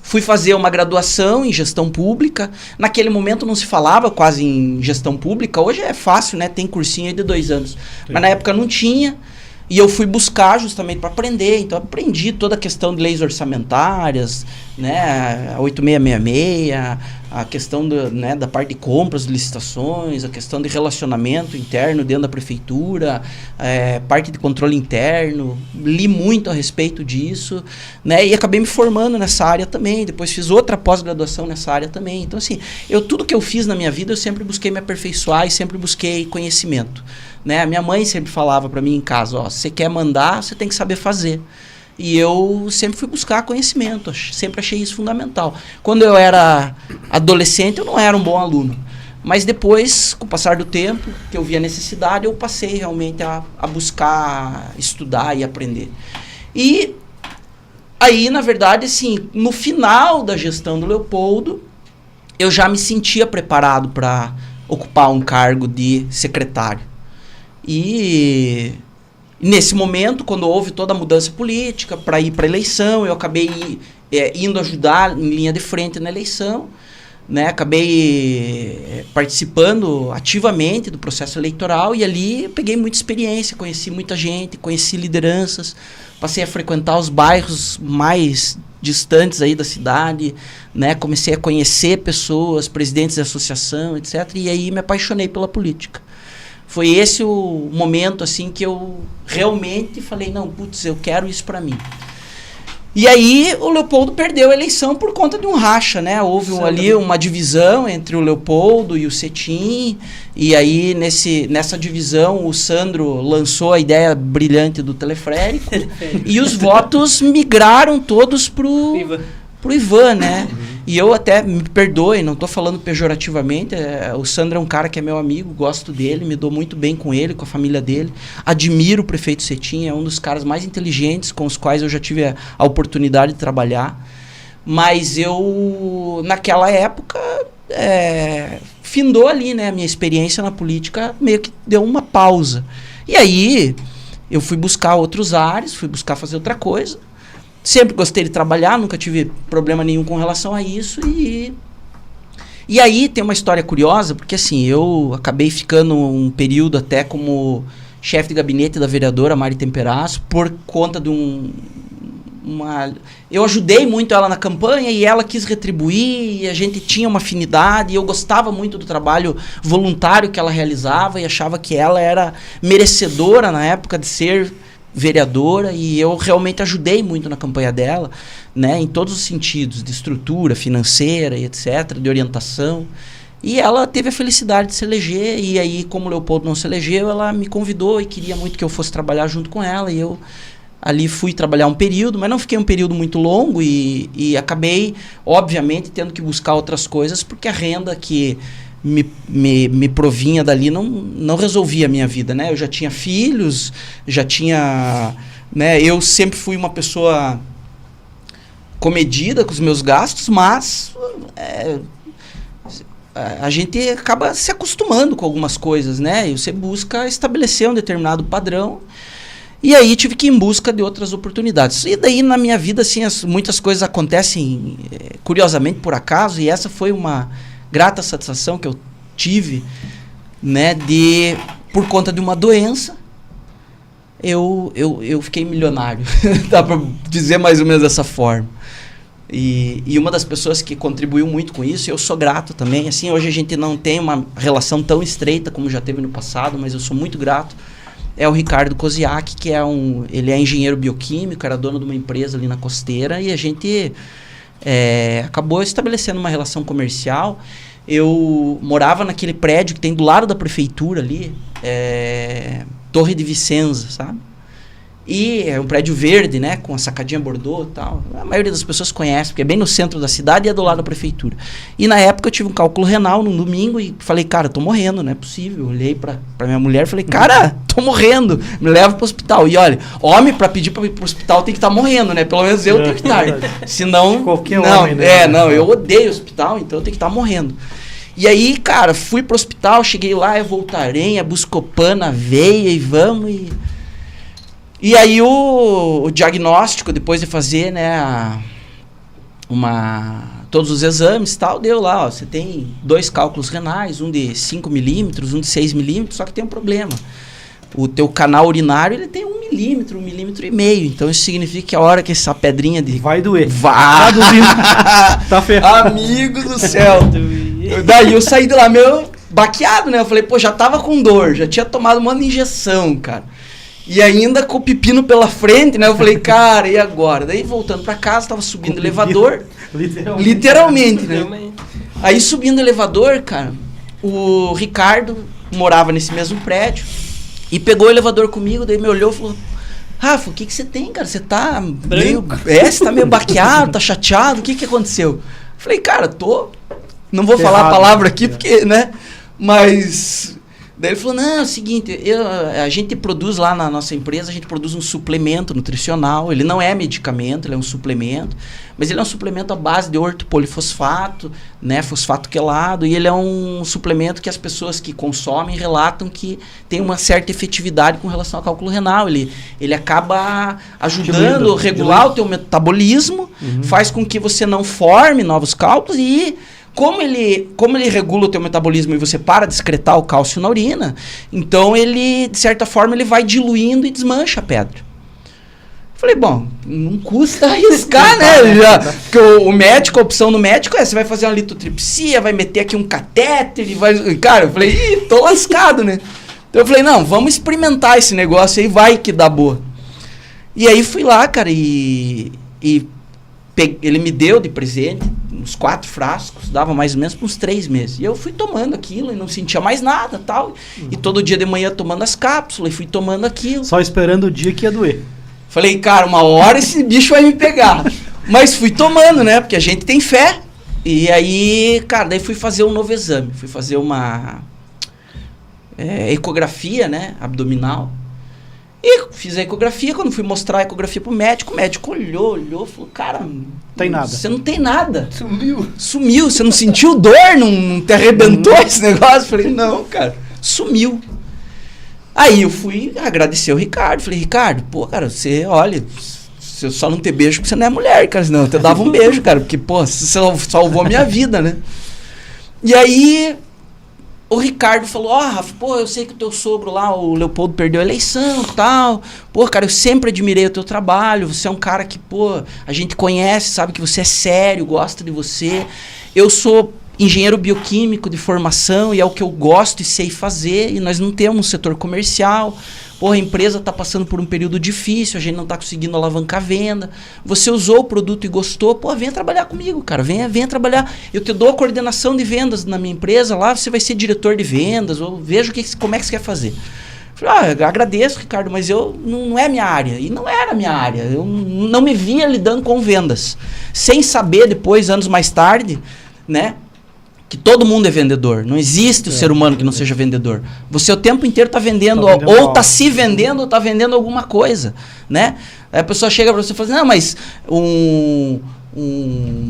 Fui fazer uma graduação em gestão pública, naquele momento não se falava quase em gestão pública, hoje é fácil, né? Tem cursinho aí de 2 anos, mas na época não tinha. E eu fui buscar justamente para aprender, então aprendi toda a questão de leis orçamentárias, né, a 8666, a questão da parte de compras, licitações, a questão de relacionamento interno dentro da prefeitura, parte de controle interno, li muito a respeito disso, né, e acabei me formando nessa área também, depois fiz outra pós-graduação nessa área também. Então assim, tudo que eu fiz na minha vida eu sempre busquei me aperfeiçoar e sempre busquei conhecimento. Né? A minha mãe sempre falava para mim em casa, se você quer mandar, você tem que saber fazer. E eu sempre fui buscar conhecimento, sempre achei isso fundamental. Quando eu era adolescente, eu não era um bom aluno. Mas depois, com o passar do tempo, que eu vi a necessidade, eu passei realmente a buscar estudar e aprender. E aí, na verdade, assim, no final da gestão do Leopoldo, eu já me sentia preparado para ocupar um cargo de secretário. E nesse momento, quando houve toda a mudança política para ir para a eleição, eu acabei indo ajudar em linha de frente na eleição, né? Acabei participando ativamente do processo eleitoral e ali eu peguei muita experiência, conheci muita gente, conheci lideranças, passei a frequentar os bairros mais distantes aí da cidade, né? Comecei a conhecer pessoas, presidentes de associação, etc. E aí me apaixonei pela política. Foi esse o momento assim que eu realmente falei, não, putz, eu quero isso para mim. E aí o Leopoldo perdeu a eleição por conta de um racha, né? Houve ali uma divisão entre o Leopoldo e o Cetim, e aí nessa divisão o Sandro lançou a ideia brilhante do teleférico e os votos migraram todos pro Ivan, né? E eu até, me perdoe, não estou falando pejorativamente, o Sandro é um cara que é meu amigo, gosto dele, me dou muito bem com ele, com a família dele, admiro o prefeito Cetim, é um dos caras mais inteligentes com os quais eu já tive a oportunidade de trabalhar, mas eu, naquela época, findou ali, né, a minha experiência na política meio que deu uma pausa. E aí eu fui buscar outros ares, fui buscar fazer outra coisa. Sempre gostei de trabalhar, nunca tive problema nenhum com relação a isso. E aí tem uma história curiosa, porque assim, eu acabei ficando um período até como chefe de gabinete da vereadora Mari Temperasso, por conta de eu ajudei muito ela na campanha e ela quis retribuir, e a gente tinha uma afinidade, e eu gostava muito do trabalho voluntário que ela realizava e achava que ela era merecedora na época de ser vereadora, e eu realmente ajudei muito na campanha dela, né, em todos os sentidos, de estrutura financeira e etc, de orientação. E ela teve a felicidade de se eleger, e aí, como o Leopoldo não se elegeu, ela me convidou e queria muito que eu fosse trabalhar junto com ela, e eu ali fui trabalhar um período, mas não fiquei um período muito longo, e acabei, obviamente, tendo que buscar outras coisas, porque a renda que me provinha dali não resolvia a minha vida, né? Eu já tinha filhos, já tinha, né? Eu sempre fui uma pessoa comedida com os meus gastos, mas a gente acaba se acostumando com algumas coisas, né? E você busca estabelecer um determinado padrão. E aí tive que ir em busca de outras oportunidades. E daí na minha vida, assim, muitas coisas acontecem curiosamente por acaso, e essa foi uma grata satisfação que eu tive, né, por conta de uma doença, eu fiquei milionário. Dá para dizer mais ou menos dessa forma. E uma das pessoas que contribuiu muito com isso, eu sou grato também. Assim, hoje a gente não tem uma relação tão estreita como já teve no passado, mas eu sou muito grato. É o Ricardo Koziak, que ele é engenheiro bioquímico, era dono de uma empresa ali na Costeira, e a gente acabou estabelecendo uma relação comercial. Eu morava naquele prédio que tem do lado da prefeitura ali, Torre de Vicenza, sabe? E é um prédio verde, né, com a sacadinha bordô e tal. A maioria das pessoas conhece, porque é bem no centro da cidade e é do lado da prefeitura. E na época eu tive um cálculo renal num domingo e falei, cara, tô morrendo, não é possível. Eu olhei pra minha mulher e falei, cara, tô morrendo, me leva pro hospital. E olha, homem pra pedir pra ir pro hospital tem que estar morrendo, né? Pelo menos eu tenho que estar. Senão, qualquer homem, né? Eu odeio hospital, então eu tenho que estar morrendo. E aí, cara, fui pro hospital, cheguei lá, é Voltaren, é Buscopan na veia e vamos. E aí o diagnóstico, depois de fazer, né, todos os exames e tal, deu lá, ó, você tem 2 cálculos renais, um de 5 milímetros, um de 6 milímetros, só que tem um problema. O teu canal urinário, ele tem 1 milímetro, 1,5 milímetro. Então isso significa que a hora que essa pedrinha de... Vai doer. Vai! Tá ferrado. Amigo do céu! Daí eu saí de lá meio baqueado, né? Eu falei, pô, já tava com dor, já tinha tomado uma injeção, cara. E ainda com o pepino pela frente, né? Eu falei, cara, e agora? Daí voltando pra casa, tava subindo o elevador. Literalmente, né? Aí subindo o elevador, cara, o Ricardo morava nesse mesmo prédio e pegou o elevador comigo, daí me olhou e falou, Rafa, o que você tem, cara? Você tá você tá meio baqueado, tá chateado, o que aconteceu? Eu falei, cara, não vou falar a palavra aqui, porque, né? Mas... Daí ele falou, não, é o seguinte, a gente produz lá na nossa empresa, a gente produz um suplemento nutricional, ele não é medicamento, ele é um suplemento, mas ele é um suplemento à base de ortopolifosfato, né, fosfato quelado, e ele é um suplemento que as pessoas que consomem relatam que tem uma certa efetividade com relação ao cálculo renal, ele acaba ajudando a regular o teu metabolismo, faz com que você não forme novos cálculos e... Como ele regula o teu metabolismo e você para de excretar o cálcio na urina, então ele, de certa forma, ele vai diluindo e desmancha a pedra. Falei, bom, não custa arriscar, né? Porque o médico, a opção do médico você vai fazer uma litotripsia, vai meter aqui um catéter e vai... Cara, eu falei, tô lascado, né? Então eu falei, não, vamos experimentar esse negócio aí, vai que dá boa. E aí fui lá, cara, e ele me deu de presente uns 4 frascos, dava mais ou menos por uns 3 meses. E eu fui tomando aquilo e não sentia mais nada, tal. E todo dia de manhã tomando as cápsulas e fui tomando aquilo. Só esperando o dia que ia doer. Falei, cara, uma hora esse bicho vai me pegar. Mas fui tomando, né? Porque a gente tem fé. E aí, cara, daí fui fazer um novo exame. Fui fazer uma ecografia, né? Abdominal. E fiz a ecografia, quando fui mostrar a ecografia pro médico, o médico olhou, falou, cara, tem nada. Você não tem nada. Sumiu, você não sentiu dor, não te arrebentou esse negócio? Falei, não, cara, sumiu. Aí eu fui agradecer o Ricardo. Falei, Ricardo, pô, cara, você, olha, se eu só não ter beijo porque você não é mulher, cara. Senão eu te dava um beijo, cara. Porque, pô, você salvou a minha vida, né? E aí o Ricardo falou, Rafa, pô, eu sei que o teu sogro lá, o Leopoldo, perdeu a eleição e tal. Pô, cara, eu sempre admirei o teu trabalho. Você é um cara que, pô, a gente conhece, sabe que você é sério, gosta de você. Eu sou engenheiro bioquímico de formação e é o que eu gosto e sei fazer. E nós não temos um setor comercial. Pô, a empresa está passando por um período difícil, a gente não está conseguindo alavancar a venda. Você usou o produto e gostou, pô, venha trabalhar comigo, cara. Venha trabalhar. Eu te dou a coordenação de vendas na minha empresa, lá você vai ser diretor de vendas, ou veja como é que você quer fazer. Falei, eu agradeço, Ricardo, mas não é minha área. E não era minha área. Eu não me via lidando com vendas. Sem saber depois, anos mais tarde, né? Que todo mundo é vendedor. Não existe o ser humano que não seja vendedor. Você o tempo inteiro está vendendo, ou está se vendendo, ou está vendendo alguma coisa, né? Aí a pessoa chega para você e fala assim, não, mas um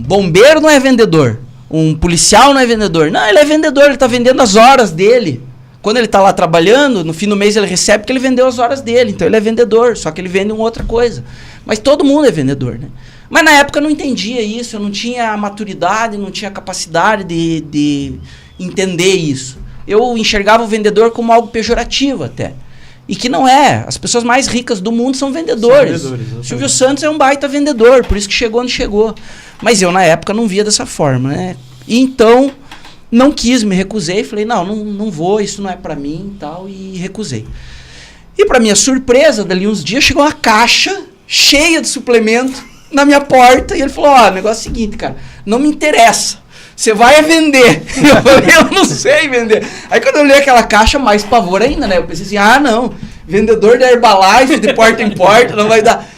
bombeiro não é vendedor. Um policial não é vendedor. Não, ele é vendedor, ele está vendendo as horas dele. Quando ele está lá trabalhando, no fim do mês ele recebe porque ele vendeu as horas dele. Então ele é vendedor, só que ele vende uma outra coisa. Mas todo mundo é vendedor, né? Mas na época eu não entendia isso, eu não tinha a maturidade, não tinha a capacidade de entender isso. Eu enxergava o vendedor como algo pejorativo até. E que não é. As pessoas mais ricas do mundo são vendedores. Silvio Santos é um baita vendedor, por isso que chegou onde chegou. Mas eu na época não via dessa forma, né? E então não quis, me recusei, falei, não vou, isso não é pra mim e tal, e recusei. E pra minha surpresa, dali uns dias chegou uma caixa cheia de suplemento na minha porta, e ele falou, o negócio é o seguinte, cara, não me interessa, você vai vender. Eu falei, eu não sei vender. Aí quando eu li aquela caixa, mais pavor ainda, né? Eu pensei assim, não, vendedor da Herbalife, de porta em porta, não vai dar.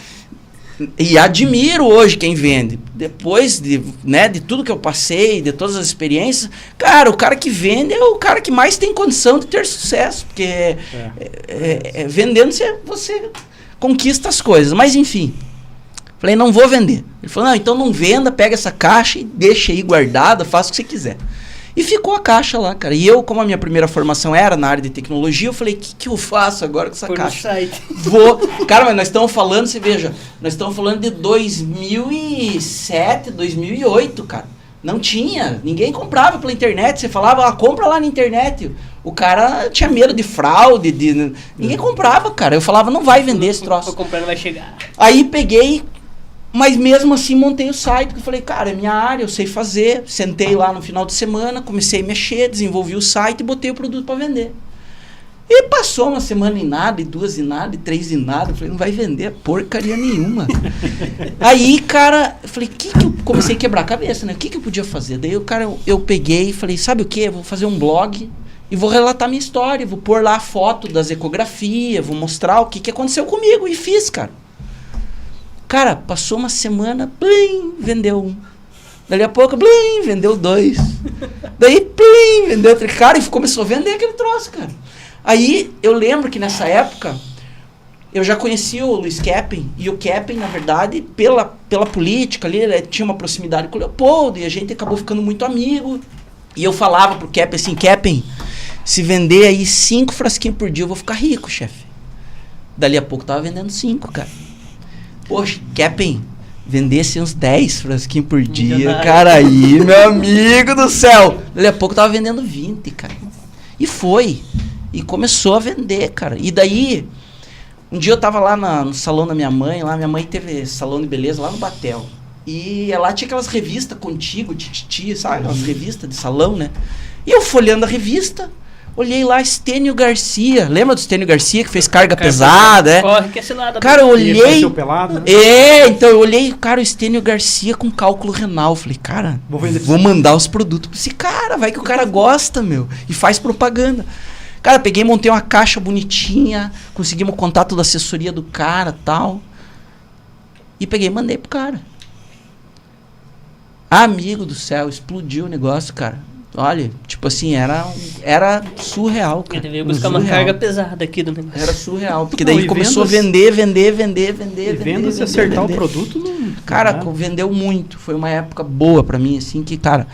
E admiro hoje quem vende. Depois de tudo que eu passei, de todas as experiências, cara, o cara que vende é o cara que mais tem condição de ter sucesso, porque vendendo você conquista as coisas, mas enfim. Falei, não vou vender. Ele falou, então não venda, pega essa caixa e deixa aí guardada, faça o que você quiser. E ficou a caixa lá, cara. E eu, como a minha primeira formação era na área de tecnologia, eu falei, o que eu faço agora com essa caixa? Vou. Cara, mas nós estamos falando, você veja, nós estamos falando de 2007, 2008, cara. Não tinha, ninguém comprava pela internet. Você falava, compra lá na internet. O cara tinha medo de fraude, ninguém comprava, cara. Eu falava, não vai vender esse troço. Tô comprando, vai chegar. Aí peguei, mas mesmo assim montei o site, porque eu falei, cara, é minha área, eu sei fazer. Sentei lá no final de semana, comecei a mexer, desenvolvi o site e botei o produto para vender. E passou uma semana e nada, e 2 e nada, e 3 e nada. Eu falei, não vai vender porcaria nenhuma. Aí, cara, eu falei, que eu comecei a quebrar a cabeça, né? O que eu podia fazer? Daí, eu peguei e falei, sabe o quê? Eu vou fazer um blog e vou relatar minha história. Vou pôr lá a foto das ecografias, vou mostrar o que aconteceu comigo. E fiz, cara. Cara, passou uma semana, plim, vendeu 1. Dali a pouco, plim, vendeu 2. Daí, plim, vendeu 3. Cara, e começou a vender aquele troço, cara. Aí, eu lembro que nessa época, eu já conhecia o Luiz Keppen, e o Keppen, na verdade, pela política ali, ele tinha uma proximidade com o Leopoldo, e a gente acabou ficando muito amigo. E eu falava pro Keppen assim, Keppen, se vender aí 5 frasquinhos por dia, eu vou ficar rico, chefe. Dali a pouco, tava vendendo 5, cara. Poxa, Keppen, vendesse uns 10 frasquinhos por dia, cara, aí, meu amigo do céu. Dali a pouco, tava vendendo 20, cara. E foi. E começou a vender, cara. E daí, um dia eu tava lá no salão da minha mãe, lá minha mãe teve salão de beleza lá no Batel. E lá tinha aquelas revistas Contigo, Tititi, sabe? Aquelas revistas de salão, né? E eu folheando a revista, olhei lá Estênio Garcia. Lembra do Estênio Garcia que fez carga pesada, Corre, que é nada. Cara, eu olhei. Pelado, né? Então eu olhei, cara, o Estênio Garcia com cálculo renal. Falei, cara, vou mandar os produtos pra esse cara, vai que o cara gosta, meu. E faz propaganda. Cara, peguei, montei uma caixa bonitinha, conseguimos o contato da assessoria do cara e tal. E peguei e mandei pro cara. Amigo do céu, explodiu o negócio, cara. Olha, tipo assim, era surreal, cara. Ele veio buscar uma carga pesada aqui do negócio. Era surreal, porque daí começou a vender. E venda se acertar o produto, não... Cara, vendeu muito. Foi uma época boa pra mim, assim, que, cara...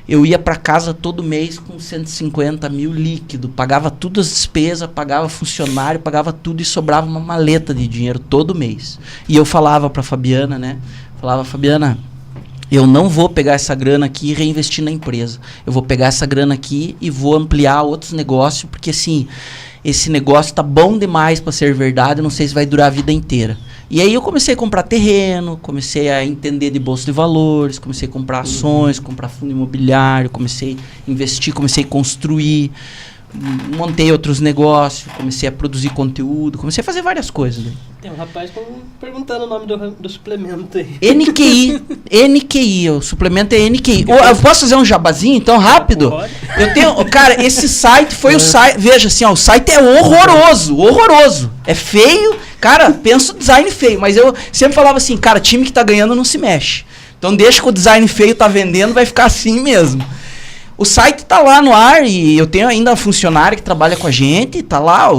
eu ia para casa todo mês com 150 mil líquido, pagava todas as despesas, pagava funcionário, pagava tudo e sobrava uma maleta de dinheiro todo mês. E eu falava para Fabiana, né? Falava, Fabiana, eu não vou pegar essa grana aqui e reinvestir na empresa. Eu vou pegar essa grana aqui e vou ampliar outros negócios, porque assim, esse negócio tá bom demais para ser verdade, eu não sei se vai durar a vida inteira. E aí eu comecei a comprar terreno, comecei a entender de bolsa de valores, comecei a comprar ações, comprar fundo imobiliário, comecei a investir, comecei a construir, montei outros negócios, comecei a produzir conteúdo, comecei a fazer várias coisas. Né? Tem um rapaz perguntando o nome do suplemento aí. NQI, o suplemento é NQI. Eu posso fazer um jabazinho, então, rápido? Eu tenho, cara, esse site foi o site, veja assim, ó, o site é horroroso, é feio, cara, penso design feio, mas eu sempre falava assim, cara, time que tá ganhando não se mexe. Então deixa que o design feio tá vendendo, vai ficar assim mesmo. O site tá lá no ar e eu tenho ainda um funcionário que trabalha com a gente, tá lá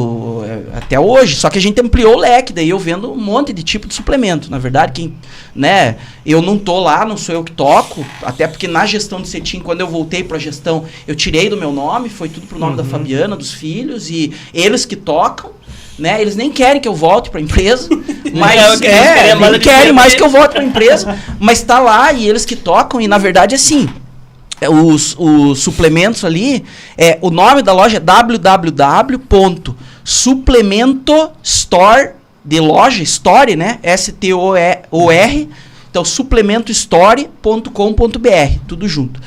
até hoje, só que a gente ampliou o leque, daí eu vendo um monte de tipo de suplemento. Na verdade, né, eu não tô lá, não sou eu que toco, até porque na gestão de cetim, quando eu voltei pra gestão, eu tirei do meu nome, foi tudo pro nome da Fabiana, dos filhos, e eles que tocam, né, eles nem querem que eu volte pra empresa, mas nem querem mais que eu volte pra empresa, mas tá lá e eles que tocam, e na verdade assim, os suplementos ali, o nome da loja é www.suplementostore, de loja, store, né? S-T-O-R, então suplementostore.com.br, tudo junto.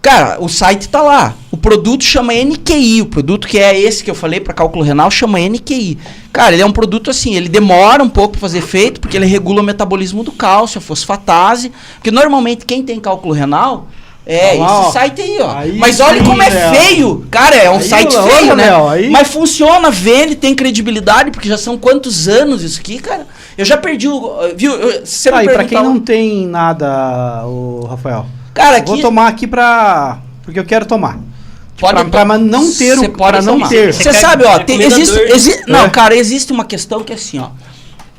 Cara, o site tá lá, o produto chama NQI, o produto que é esse que eu falei para cálculo renal chama NQI. Cara, ele é um produto assim, ele demora um pouco para fazer efeito, porque ele regula o metabolismo do cálcio, a fosfatase, porque normalmente quem tem cálculo renal... esse site aí, ó. Aí mas olha como é feio. Cara, é um site feio, né? Mas funciona, vende, tem credibilidade, porque já são quantos anos isso aqui, cara? Eu já perdi o... Viu? Você me pra quem não tem nada, o Rafael. Cara, vou tomar aqui porque eu quero tomar. Pode pra não ter o... Pra não ter. Você sabe, ó, cara, existe uma questão que é assim, ó.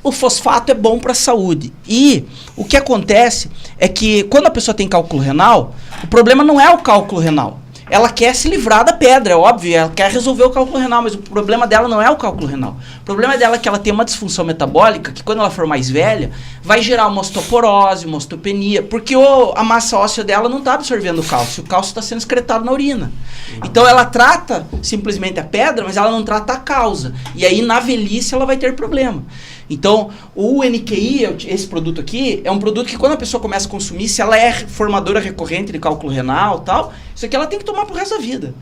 O fosfato é bom para a saúde. E o que acontece é que quando a pessoa tem cálculo renal, o problema não é o cálculo renal. Ela quer se livrar da pedra, é óbvio, ela quer resolver o cálculo renal, mas o problema dela não é o cálculo renal. O problema dela é que ela tem uma disfunção metabólica que quando ela for mais velha, vai gerar uma osteoporose, uma osteopenia, porque a massa óssea dela não está absorvendo o cálcio está sendo excretado na urina. Então ela trata simplesmente a pedra, mas ela não trata a causa. E aí na velhice ela vai ter problema. Então, o NQI, esse produto aqui, é um produto que quando a pessoa começa a consumir, se ela é formadora recorrente de cálculo renal e tal, isso aqui ela tem que tomar pro resto da vida.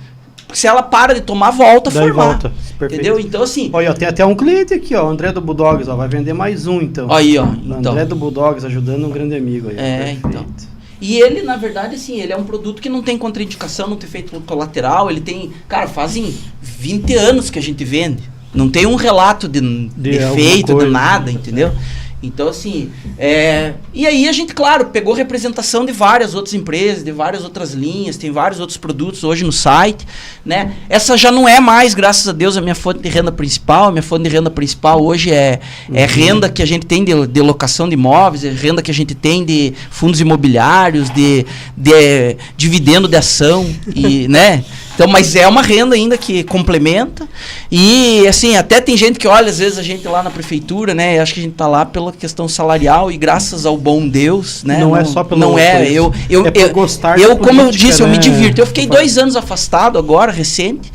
Porque se ela para de tomar, volta a formar. Volta. Entendeu? Então, assim... Olha, tem até um cliente aqui, ó, o André do Bulldogs, ó, vai vender mais um, então. Aí, ó. Então. André do Bulldogs ajudando um grande amigo aí. Então. E ele, na verdade, assim, ele é um produto que não tem contraindicação, não tem efeito colateral, ele tem... Cara, fazem 20 anos que a gente vende. Não tem um relato de efeito, de nada, entendeu? Então, assim, e aí a gente, claro, pegou representação de várias outras empresas, de várias outras linhas, tem vários outros produtos hoje no site, né? Essa já não é mais, graças a Deus, a minha fonte de renda principal. A minha fonte de renda principal hoje é renda que a gente tem de locação de imóveis, é renda que a gente tem de fundos imobiliários, de dividendo de ação, e, né? Então, mas é uma renda ainda que complementa. E, assim, até tem gente que olha, às vezes, a gente lá na prefeitura, né? Acho que a gente tá lá pela questão salarial e graças ao bom Deus, né? Não é só pelo... Não é. Eu gostar como política, eu disse, né? Eu me divirto. Eu fiquei 2 anos afastado agora, recente.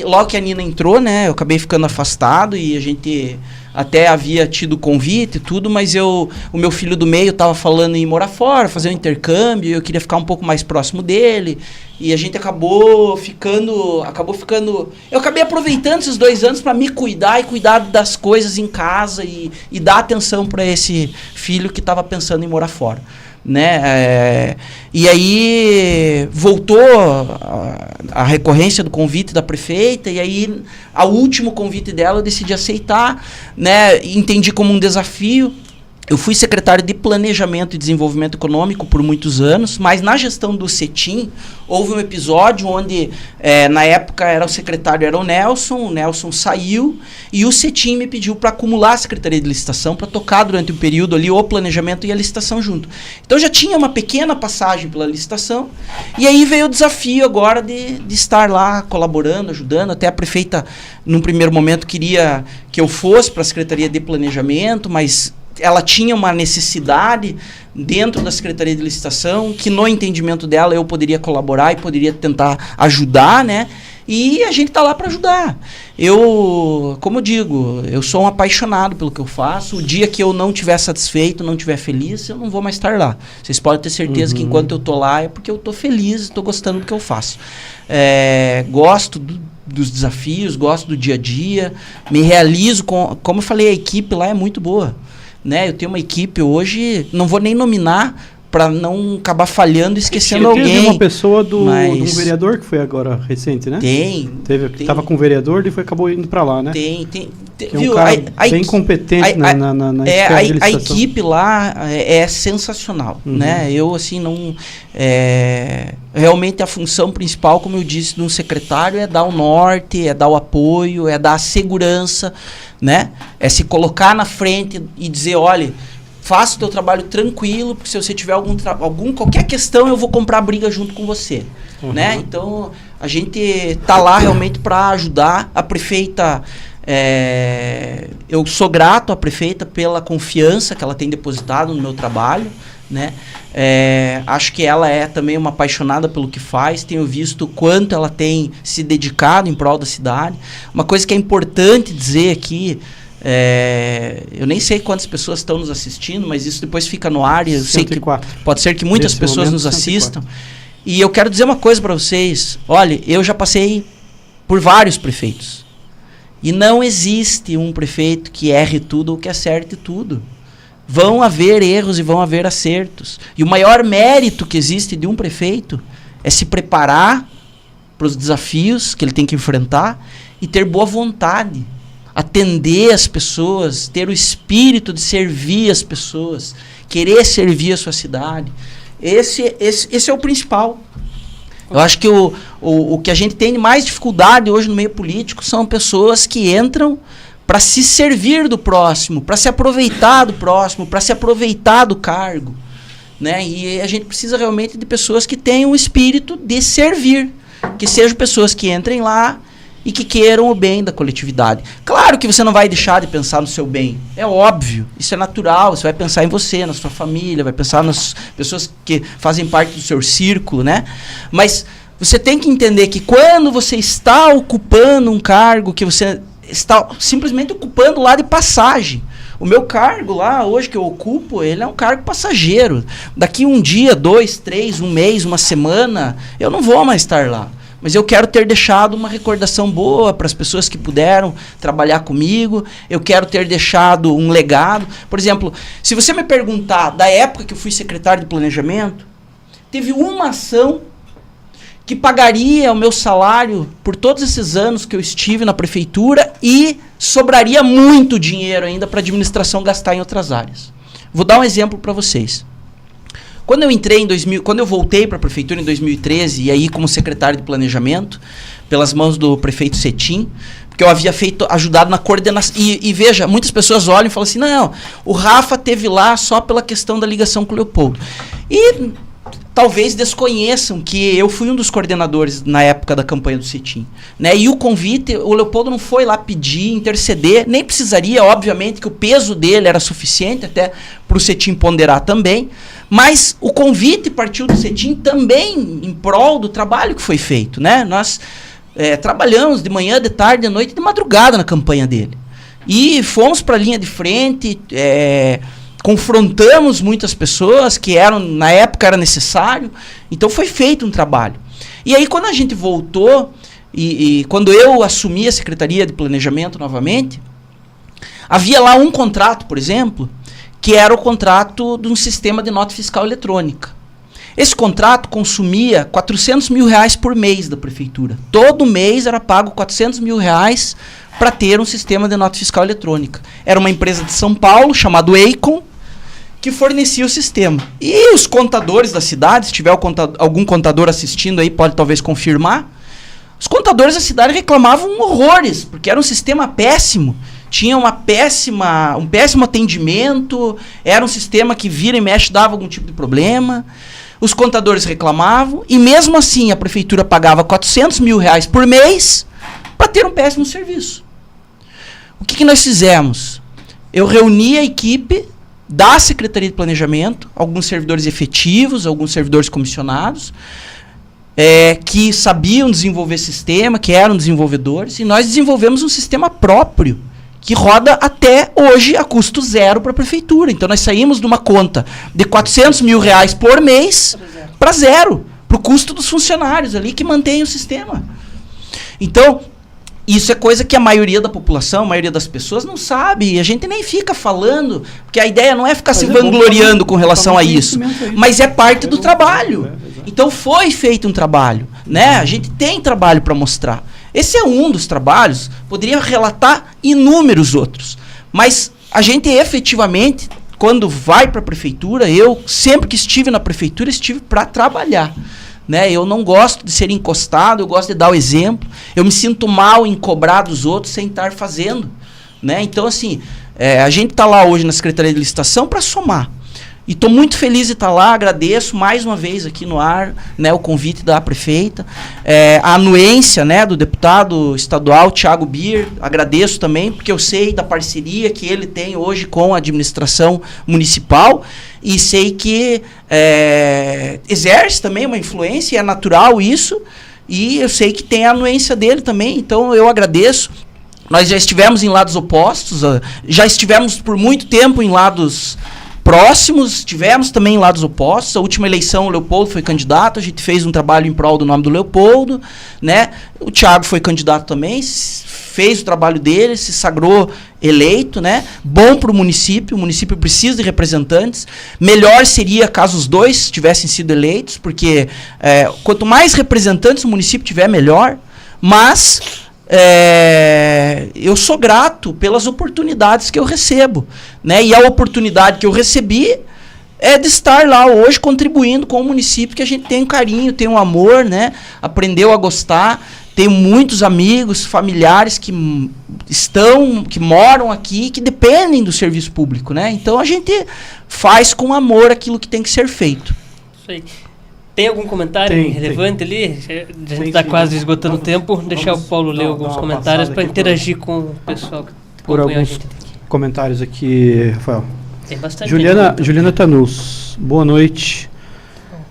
Logo que a Nina entrou, né? Eu acabei ficando afastado e a gente... Até havia tido convite e tudo, mas o meu filho do meio estava falando em morar fora, fazer um intercâmbio, eu queria ficar um pouco mais próximo dele, e a gente acabou ficando... Eu acabei aproveitando esses 2 anos para me cuidar e cuidar das coisas em casa e dar atenção para esse filho que estava pensando em morar fora. Né? E aí voltou a recorrência do convite da prefeita, e aí o último convite dela eu decidi aceitar, né? Entendi como um desafio, eu fui secretário de Planejamento e Desenvolvimento Econômico por muitos anos, mas na gestão do CETIM houve um episódio onde, na época, o secretário era o Nelson saiu e o CETIM me pediu para acumular a Secretaria de Licitação para tocar durante um período ali o planejamento e a licitação junto. Então já tinha uma pequena passagem pela licitação e aí veio o desafio agora de estar lá colaborando, ajudando. Até a prefeita, num primeiro momento, queria que eu fosse para a Secretaria de Planejamento, mas ela tinha uma necessidade dentro da Secretaria de Licitação, que no entendimento dela eu poderia colaborar e poderia tentar ajudar, né? E a gente está lá para ajudar. Como eu digo, eu sou um apaixonado pelo que eu faço. O dia que eu não estiver satisfeito, não estiver feliz, eu não vou mais estar lá. Vocês podem ter certeza que enquanto eu estou lá é porque eu estou feliz, estou gostando do que eu faço. Gosto dos desafios, gosto do dia a dia, me realizo como eu falei, a equipe lá é muito boa. Né? Eu tenho uma equipe hoje, não vou nem nominar para não acabar falhando e esquecendo alguém. Teve uma pessoa de um vereador que foi agora recente, né? Tem. Estava com o vereador e acabou indo para lá, né? Tem. Que é um cara bem competente na a equipe lá é sensacional, né? Eu, assim, não... realmente a função principal, como eu disse, de um secretário é dar o norte, é dar o apoio, é dar a segurança, né? É se colocar na frente e dizer, olha, faça o teu trabalho tranquilo, porque se você tiver qualquer questão, eu vou comprar briga junto com você, né? Então, a gente tá lá realmente para ajudar. A prefeita... eu sou grato à prefeita pela confiança que ela tem depositado no meu trabalho, né? Acho que ela é também uma apaixonada pelo que faz. Tenho visto o quanto ela tem se dedicado em prol da cidade. Uma coisa que é importante dizer aqui, eu nem sei quantas pessoas estão nos assistindo, mas isso depois fica no ar e eu sei que pode ser que muitas pessoas nos assistam. 104. E eu quero dizer uma coisa para vocês. Olha, eu já passei por vários prefeitos. E não existe um prefeito que erre tudo ou que acerte tudo. Vão haver erros e vão haver acertos. E o maior mérito que existe de um prefeito é se preparar para os desafios que ele tem que enfrentar e ter boa vontade, atender as pessoas, ter o espírito de servir as pessoas, querer servir a sua cidade. Esse é o principal. Eu acho que o que a gente tem de mais dificuldade hoje no meio político são pessoas que entram para se servir do próximo, para se aproveitar do próximo, para se aproveitar do cargo, né? E a gente precisa realmente de pessoas que tenham o espírito de servir, que sejam pessoas que entrem lá e que queiram o bem da coletividade. Claro que você não vai deixar de pensar no seu bem, é óbvio, isso é natural, você vai pensar em você, na sua família, vai pensar nas pessoas que fazem parte do seu círculo, né? Mas você tem que entender que quando você está ocupando um cargo que você está simplesmente ocupando lá de passagem. O meu cargo lá, hoje que eu ocupo, ele é um cargo passageiro. Daqui um dia, 2, 3, um mês, uma semana, eu não vou mais estar lá. Mas eu quero ter deixado uma recordação boa para as pessoas que puderam trabalhar comigo. Eu quero ter deixado um legado. Por exemplo, se você me perguntar da época que eu fui secretário de Planejamento, teve uma ação que pagaria o meu salário por todos esses anos que eu estive na prefeitura e sobraria muito dinheiro ainda para a administração gastar em outras áreas. Vou dar um exemplo para vocês. Quando eu voltei para a prefeitura em 2013, e aí como secretário de Planejamento, pelas mãos do prefeito Cetim, porque eu havia ajudado na coordenação. E veja, muitas pessoas olham e falam assim, não, o Rafa teve lá só pela questão da ligação com o Leopoldo. E talvez desconheçam que eu fui um dos coordenadores na época da campanha do Cetim, né? E o convite, o Leopoldo não foi lá pedir, interceder, nem precisaria, obviamente, que o peso dele era suficiente até para o Cetim ponderar também, mas o convite partiu do Cetim também em prol do trabalho que foi feito, né? Nós trabalhamos de manhã, de tarde, de noite, de madrugada na campanha dele. E fomos para a linha de frente, confrontamos muitas pessoas que na época era necessário, então foi feito um trabalho. E aí quando a gente voltou, e quando eu assumi a Secretaria de Planejamento novamente, havia lá um contrato, por exemplo, que era o contrato de um sistema de nota fiscal eletrônica. Esse contrato consumia R$400 mil por mês da prefeitura. Todo mês era pago R$400 mil para ter um sistema de nota fiscal eletrônica. Era uma empresa de São Paulo, chamada Eikon, que fornecia o sistema. E os contadores da cidade, se tiver algum contador assistindo aí, pode talvez confirmar, os contadores da cidade reclamavam horrores, porque era um sistema péssimo, tinha um péssimo atendimento, era um sistema que vira e mexe dava algum tipo de problema. Os contadores reclamavam, e mesmo assim a prefeitura pagava R$400 mil por mês para ter um péssimo serviço. O que nós fizemos? Eu reuni a equipe da Secretaria de Planejamento, alguns servidores efetivos, alguns servidores comissionados, que sabiam desenvolver sistema, que eram desenvolvedores, e nós desenvolvemos um sistema próprio, que roda até hoje a custo zero para a prefeitura. Então nós saímos de uma conta de R$400 mil por mês para zero, para o custo dos funcionários ali que mantém o sistema. Então, isso é coisa que a maioria da população, a maioria das pessoas não sabe, e a gente nem fica falando, porque a ideia não é ficar se vangloriando com relação a isso, mas é parte do trabalho. Então foi feito um trabalho, né? A gente tem trabalho para mostrar. Esse é um dos trabalhos, poderia relatar inúmeros outros, mas a gente efetivamente, quando vai para a prefeitura, eu sempre que estive na prefeitura, estive para trabalhar. Né? Eu não gosto de ser encostado, eu gosto de dar o exemplo. Eu me sinto mal em cobrar dos outros sem estar fazendo. Né? Então, assim, a gente está lá hoje na Secretaria de Licitação para somar. E estou muito feliz de estar lá, agradeço mais uma vez aqui no ar, né, o convite da prefeita, a anuência, né, do deputado estadual Thiago Bier, agradeço também, porque eu sei da parceria que ele tem hoje com a administração municipal, e sei que exerce também uma influência, é natural isso, e eu sei que tem a anuência dele também, então eu agradeço. Nós já estivemos em lados opostos, já estivemos por muito tempo em lados próximos, tivemos também em lados opostos. A última eleição o Leopoldo foi candidato, a gente fez um trabalho em prol do nome do Leopoldo, né? O Thiago foi candidato também, fez o trabalho dele, se sagrou eleito, né? Bom para o município precisa de representantes. Melhor seria caso os dois tivessem sido eleitos, porque quanto mais representantes o município tiver, melhor. Mas eu sou grato pelas oportunidades que eu recebo, né? E a oportunidade que eu recebi é de estar lá hoje contribuindo com o município, que a gente tem um carinho, tem um amor, né? Aprendeu a gostar. Tenho muitos amigos, familiares que moram aqui, que dependem do serviço público, né? Então a gente faz com amor aquilo que tem que ser feito. Isso aí. Tem algum comentário relevante ali? A gente está quase esgotando o tempo. Deixar o Paulo ler alguns comentários para interagir com o pessoal que acompanha a gente. Comentários aqui, Rafael. Tem bastante. Juliana Tanus, boa noite.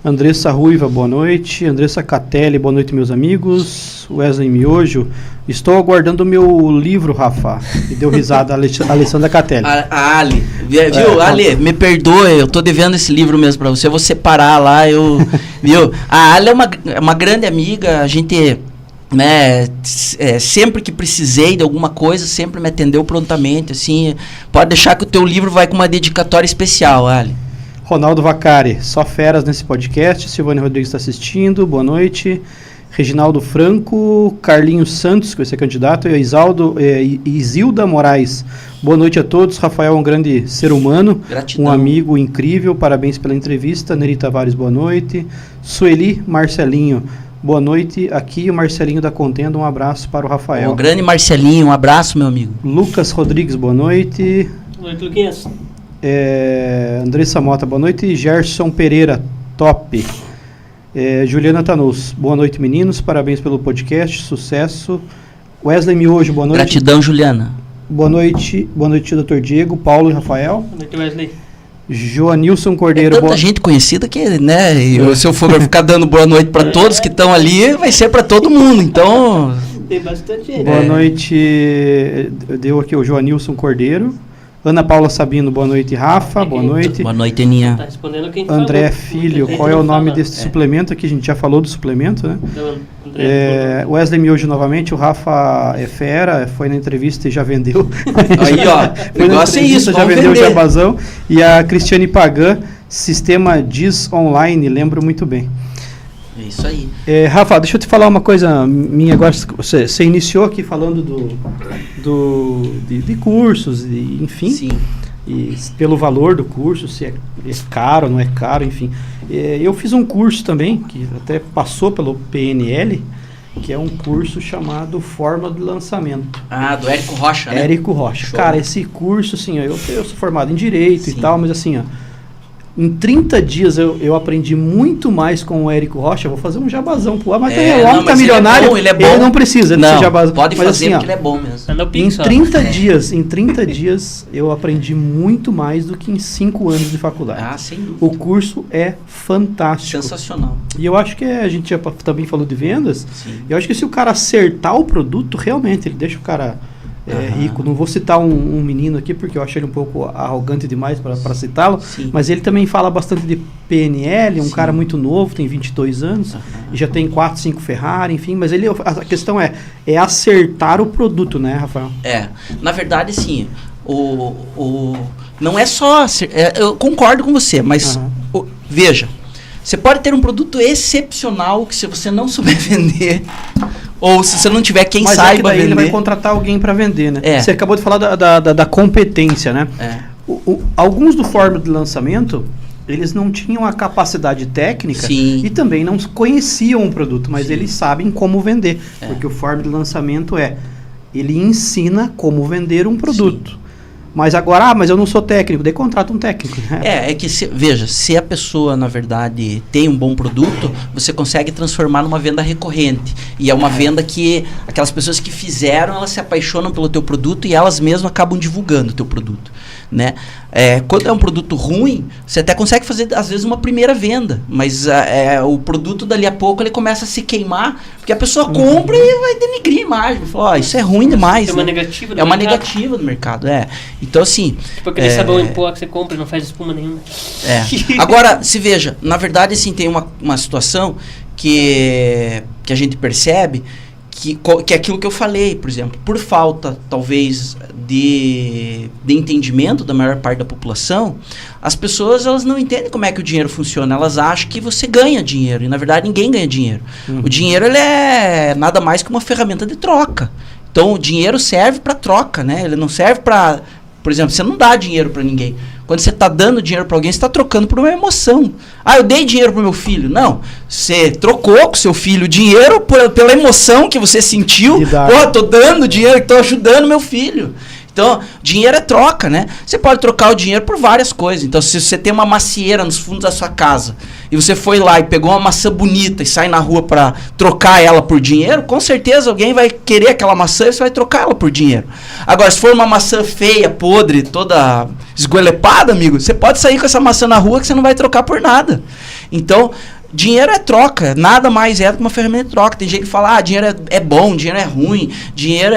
Andressa Ruiva, boa noite. Andressa Catelli, boa noite, meus amigos. Wesley Miojo, estou aguardando o meu livro, Rafa. E deu risada a Alessandra Catelli. Ali, viu? Ali, me perdoe, eu tô devendo esse livro mesmo para você. Eu vou separar lá, viu? A Ali é uma grande amiga, a gente, né, sempre que precisei de alguma coisa, sempre me atendeu prontamente, assim. Pode deixar que o teu livro vai com uma dedicatória especial, Ali. Ronaldo Vacari, só feras nesse podcast. Silvânia Rodrigues está assistindo, boa noite. Reginaldo Franco, Carlinhos Santos, que vai ser candidato, e Isilda Moraes. Boa noite a todos. Rafael é um grande ser humano, gratidão. Um amigo incrível, parabéns pela entrevista. Neri Tavares, boa noite. Sueli Marcelinho, boa noite. Aqui o Marcelinho da Contenda, um abraço para o Rafael. O grande Marcelinho, um abraço, meu amigo. Lucas Rodrigues, boa noite. Boa noite, Luquinhas. Andressa Mota, boa noite. Gerson Pereira, top. Juliana Tanus, boa noite, meninos, parabéns pelo podcast, sucesso. Wesley Miojo, boa noite. Gratidão, Juliana. Boa noite, Dr. Diego, Paulo e Rafael. Boa noite, Wesley. Joanilson Cordeiro. Tanta gente conhecida que, né, se eu for ficar dando boa noite para todos que estão ali, vai ser para todo mundo, então... Tem bastante gente. Boa noite, deu aqui o Joanilson Cordeiro. Ana Paula Sabino, boa noite, Rafa, boa noite. Boa noite, Aninha. Tá respondendo quem André falou. Filho, qual é o nome desse suplemento aqui? A gente já falou do suplemento, né? Wesley Miojo novamente, o Rafa é fera, foi na entrevista e já vendeu. Aí, ó, o negócio é isso, já vendeu o jabazão. E a Cristiane Pagan, Sistema Diz Online, lembro muito bem. É isso aí. Rafa, deixa eu te falar uma coisa minha agora. Você iniciou aqui falando de cursos, enfim. Sim. e pelo valor do curso, se é caro, não é caro, enfim. Eu fiz um curso também, que até passou pelo PNL, que é um curso chamado Forma de Lançamento. Ah, do Érico Rocha, né? Érico Rocha. Show. Cara, esse curso, assim, ó, eu sou formado em Direito Sim. e tal, mas assim, ó, em 30 dias eu aprendi muito mais com o Érico Rocha. Vou fazer um jabazão pro mas o homem tá milionário, ele é bom. Ele não precisa de ser jabazão. Pode mas, fazer, assim, porque ele é bom mesmo. Em 30 dias eu aprendi muito mais do que em 5 anos de faculdade. Ah, sem dúvida. O curso é fantástico. Sensacional. E eu acho que a gente já também falou de vendas. Sim. Eu acho que se o cara acertar o produto, realmente, ele deixa o cara rico. Não vou citar um menino aqui, porque eu acho ele um pouco arrogante demais para citá-lo. Sim. Mas ele também fala bastante de PNL, um Sim. cara muito novo, tem 22 anos, e já tem 4, 5 Ferrari, enfim. Mas a questão é acertar o produto, né, Rafael? Na verdade, sim. Não é só... eu concordo com você, mas veja, você pode ter um produto excepcional que se você não souber vender, ou se você não tiver quem saiba vender... ele vai contratar alguém para vender, né? É. Você acabou de falar da competência, né? Alguns do Forma de Lançamento, eles não tinham a capacidade técnica. Sim. E também não conheciam o produto, mas Sim. eles sabem como vender. Porque o Forma de Lançamento ele ensina como vender um produto. Sim. Mas agora, mas eu não sou técnico, daí contrata um técnico. Né? É que, veja, se a pessoa, na verdade, tem um bom produto, você consegue transformar numa venda recorrente. E é uma venda que aquelas pessoas que fizeram, elas se apaixonam pelo teu produto e elas mesmas acabam divulgando o teu produto. Né? Quando é um produto ruim, você até consegue fazer, às vezes, uma primeira venda. Mas o produto, dali a pouco, ele começa a se queimar, porque a pessoa compra e vai denigrir a imagem. Fala, isso é ruim demais. É uma negativa do mercado. É uma negativa do mercado, Então, assim... Tipo aquele sabão em pó que você compra e não faz espuma nenhuma. Agora, se veja, na verdade, assim, tem uma situação que a gente percebe que é aquilo que eu falei, por exemplo, por falta, talvez, de entendimento da maior parte da população, as pessoas, elas não entendem como é que o dinheiro funciona, elas acham que você ganha dinheiro, e na verdade ninguém ganha dinheiro. O dinheiro, ele é nada mais que uma ferramenta de troca. Então, o dinheiro serve para troca, né? Ele não serve para... Por exemplo, você não dá dinheiro para ninguém. Quando você está dando dinheiro para alguém, você está trocando por uma emoção. Eu dei dinheiro para meu filho. Não. Você trocou com seu filho dinheiro pela emoção que você sentiu. Tô dando dinheiro, estou ajudando meu filho. Então, dinheiro é troca, né? Você pode trocar o dinheiro por várias coisas. Então, se você tem uma macieira nos fundos da sua casa e você foi lá e pegou uma maçã bonita e sai na rua para trocar ela por dinheiro, com certeza alguém vai querer aquela maçã e você vai trocar ela por dinheiro. Agora, se for uma maçã feia, podre, toda esgoelepada, amigo, você pode sair com essa maçã na rua que você não vai trocar por nada. Então, dinheiro é troca, nada mais é do que uma ferramenta de troca. Tem gente que fala, dinheiro é bom, dinheiro é ruim, dinheiro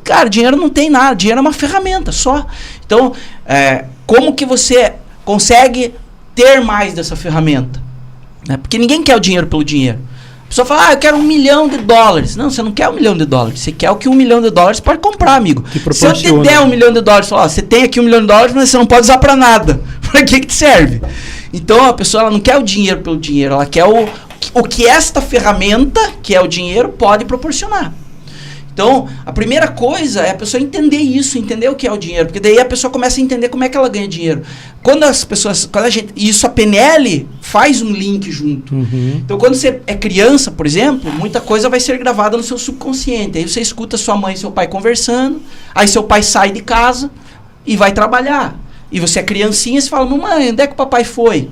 Cara, dinheiro não tem nada, dinheiro é uma ferramenta só. Então, como que você consegue ter mais dessa ferramenta? Né? Porque ninguém quer o dinheiro pelo dinheiro. A pessoa fala, eu quero $1 milhão. Não, você não quer $1 milhão. Você quer o que $1 milhão pode comprar, amigo. Se eu te der $1 milhão, fala, você tem aqui $1 milhão, mas você não pode usar pra nada. Pra que te serve? Então, a pessoa, ela não quer o dinheiro pelo dinheiro, ela quer o que esta ferramenta, que é o dinheiro, pode proporcionar. Então, a primeira coisa é a pessoa entender isso, entender o que é o dinheiro, porque daí a pessoa começa a entender como é que ela ganha dinheiro. Isso a PNL faz um link junto. Então, quando você é criança, por exemplo, muita coisa vai ser gravada no seu subconsciente. Aí você escuta sua mãe e seu pai conversando, aí seu pai sai de casa e vai trabalhar. E você é criancinha e você fala, mamãe, onde é que o papai foi?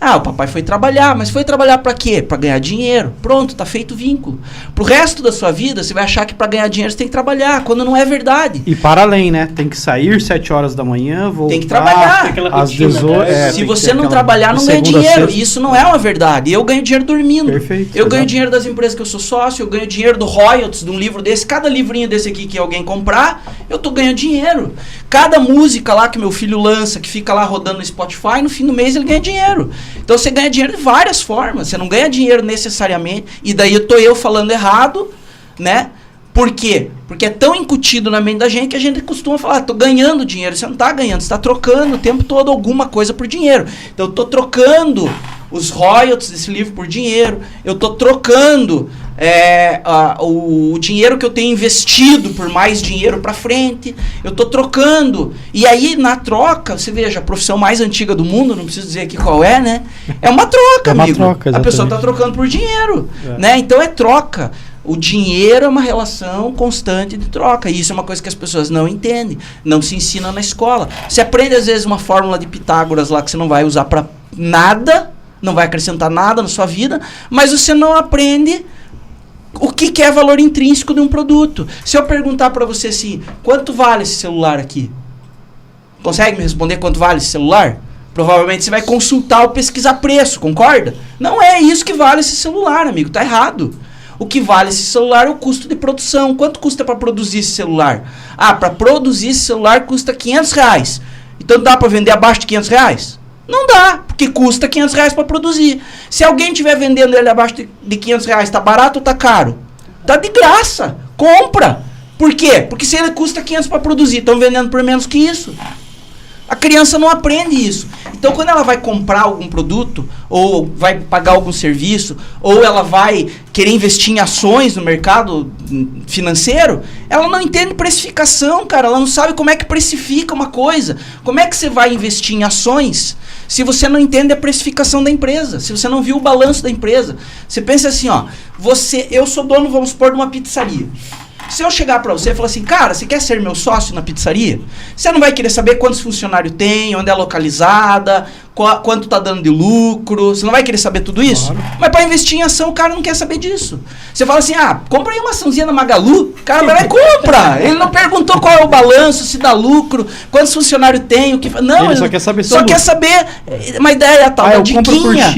O papai foi trabalhar, mas foi trabalhar para quê? Para ganhar dinheiro. Pronto, tá feito o vínculo. Pro resto da sua vida, você vai achar que para ganhar dinheiro você tem que trabalhar, quando não é verdade. E para além, né? Tem que sair 7 horas da manhã, voltar... Tem que trabalhar. Às 18, se você não trabalhar, não ganha dinheiro. E isso não é uma verdade. Eu ganho dinheiro dormindo. Perfeito. Eu ganho dinheiro das empresas que eu sou sócio, eu ganho dinheiro do royalties de um livro desse. Cada livrinho desse aqui que alguém comprar, eu tô ganhando dinheiro. Cada música lá que meu filho lança, que fica lá rodando no Spotify, no fim do mês ele ganha dinheiro. Então você ganha dinheiro de várias formas. Você não ganha dinheiro necessariamente. E daí eu falando errado, né? Por quê? Porque é tão incutido na mente da gente que a gente costuma falar, tô ganhando dinheiro. Você não tá ganhando, você tá trocando o tempo todo alguma coisa por dinheiro. Então eu tô trocando os royalties desse livro por dinheiro, eu estou trocando o dinheiro que eu tenho investido por mais dinheiro para frente, eu estou trocando. E aí, na troca, você veja, a profissão mais antiga do mundo, não preciso dizer aqui qual é, né? É uma troca, amigo. Troca, a pessoa está trocando por dinheiro, né? Então é troca. O dinheiro é uma relação constante de troca. E isso é uma coisa que as pessoas não entendem. Não se ensina na escola. Você aprende, às vezes, uma fórmula de Pitágoras lá que você não vai usar para nada, não vai acrescentar nada na sua vida, mas você não aprende o que é valor intrínseco de um produto. Se eu perguntar para você assim, quanto vale esse celular aqui? Consegue me responder quanto vale esse celular? Provavelmente você vai consultar ou pesquisar preço, concorda? Não é isso que vale esse celular, amigo. Tá errado. O que vale esse celular é o custo de produção. Quanto custa para produzir esse celular? Para produzir esse celular custa R$500. Então dá para vender abaixo de R$500? Não dá, porque custa R$500 para produzir. Se alguém estiver vendendo ele abaixo de R$500, tá barato ou tá caro? Tá de graça. Compra. Por quê? Porque se ele custa 500 para produzir, estão vendendo por menos que isso. A criança não aprende isso. Então, quando ela vai comprar algum produto, ou vai pagar algum serviço, ou ela vai querer investir em ações no mercado financeiro, ela não entende precificação, cara. Ela não sabe como é que precifica uma coisa. Como é que você vai investir em ações se você não entende a precificação da empresa? Se você não viu o balanço da empresa? Você pensa assim, eu sou dono, vamos supor, de uma pizzaria. Se eu chegar para você e falar assim, cara, você quer ser meu sócio na pizzaria? Você não vai querer saber quantos funcionários tem, onde é localizada, quanto tá dando de lucro. Você não vai querer saber tudo isso? Claro. Mas para investir em ação, o cara não quer saber disso. Você fala assim, compra aí uma açãozinha na Magalu. O cara vai lá e compra. Ele não perguntou qual é o balanço, se dá lucro, quantos funcionários tem, o que... Não, ele só quer saber. Só quer saber. Uma ideia é a tal da diquinha.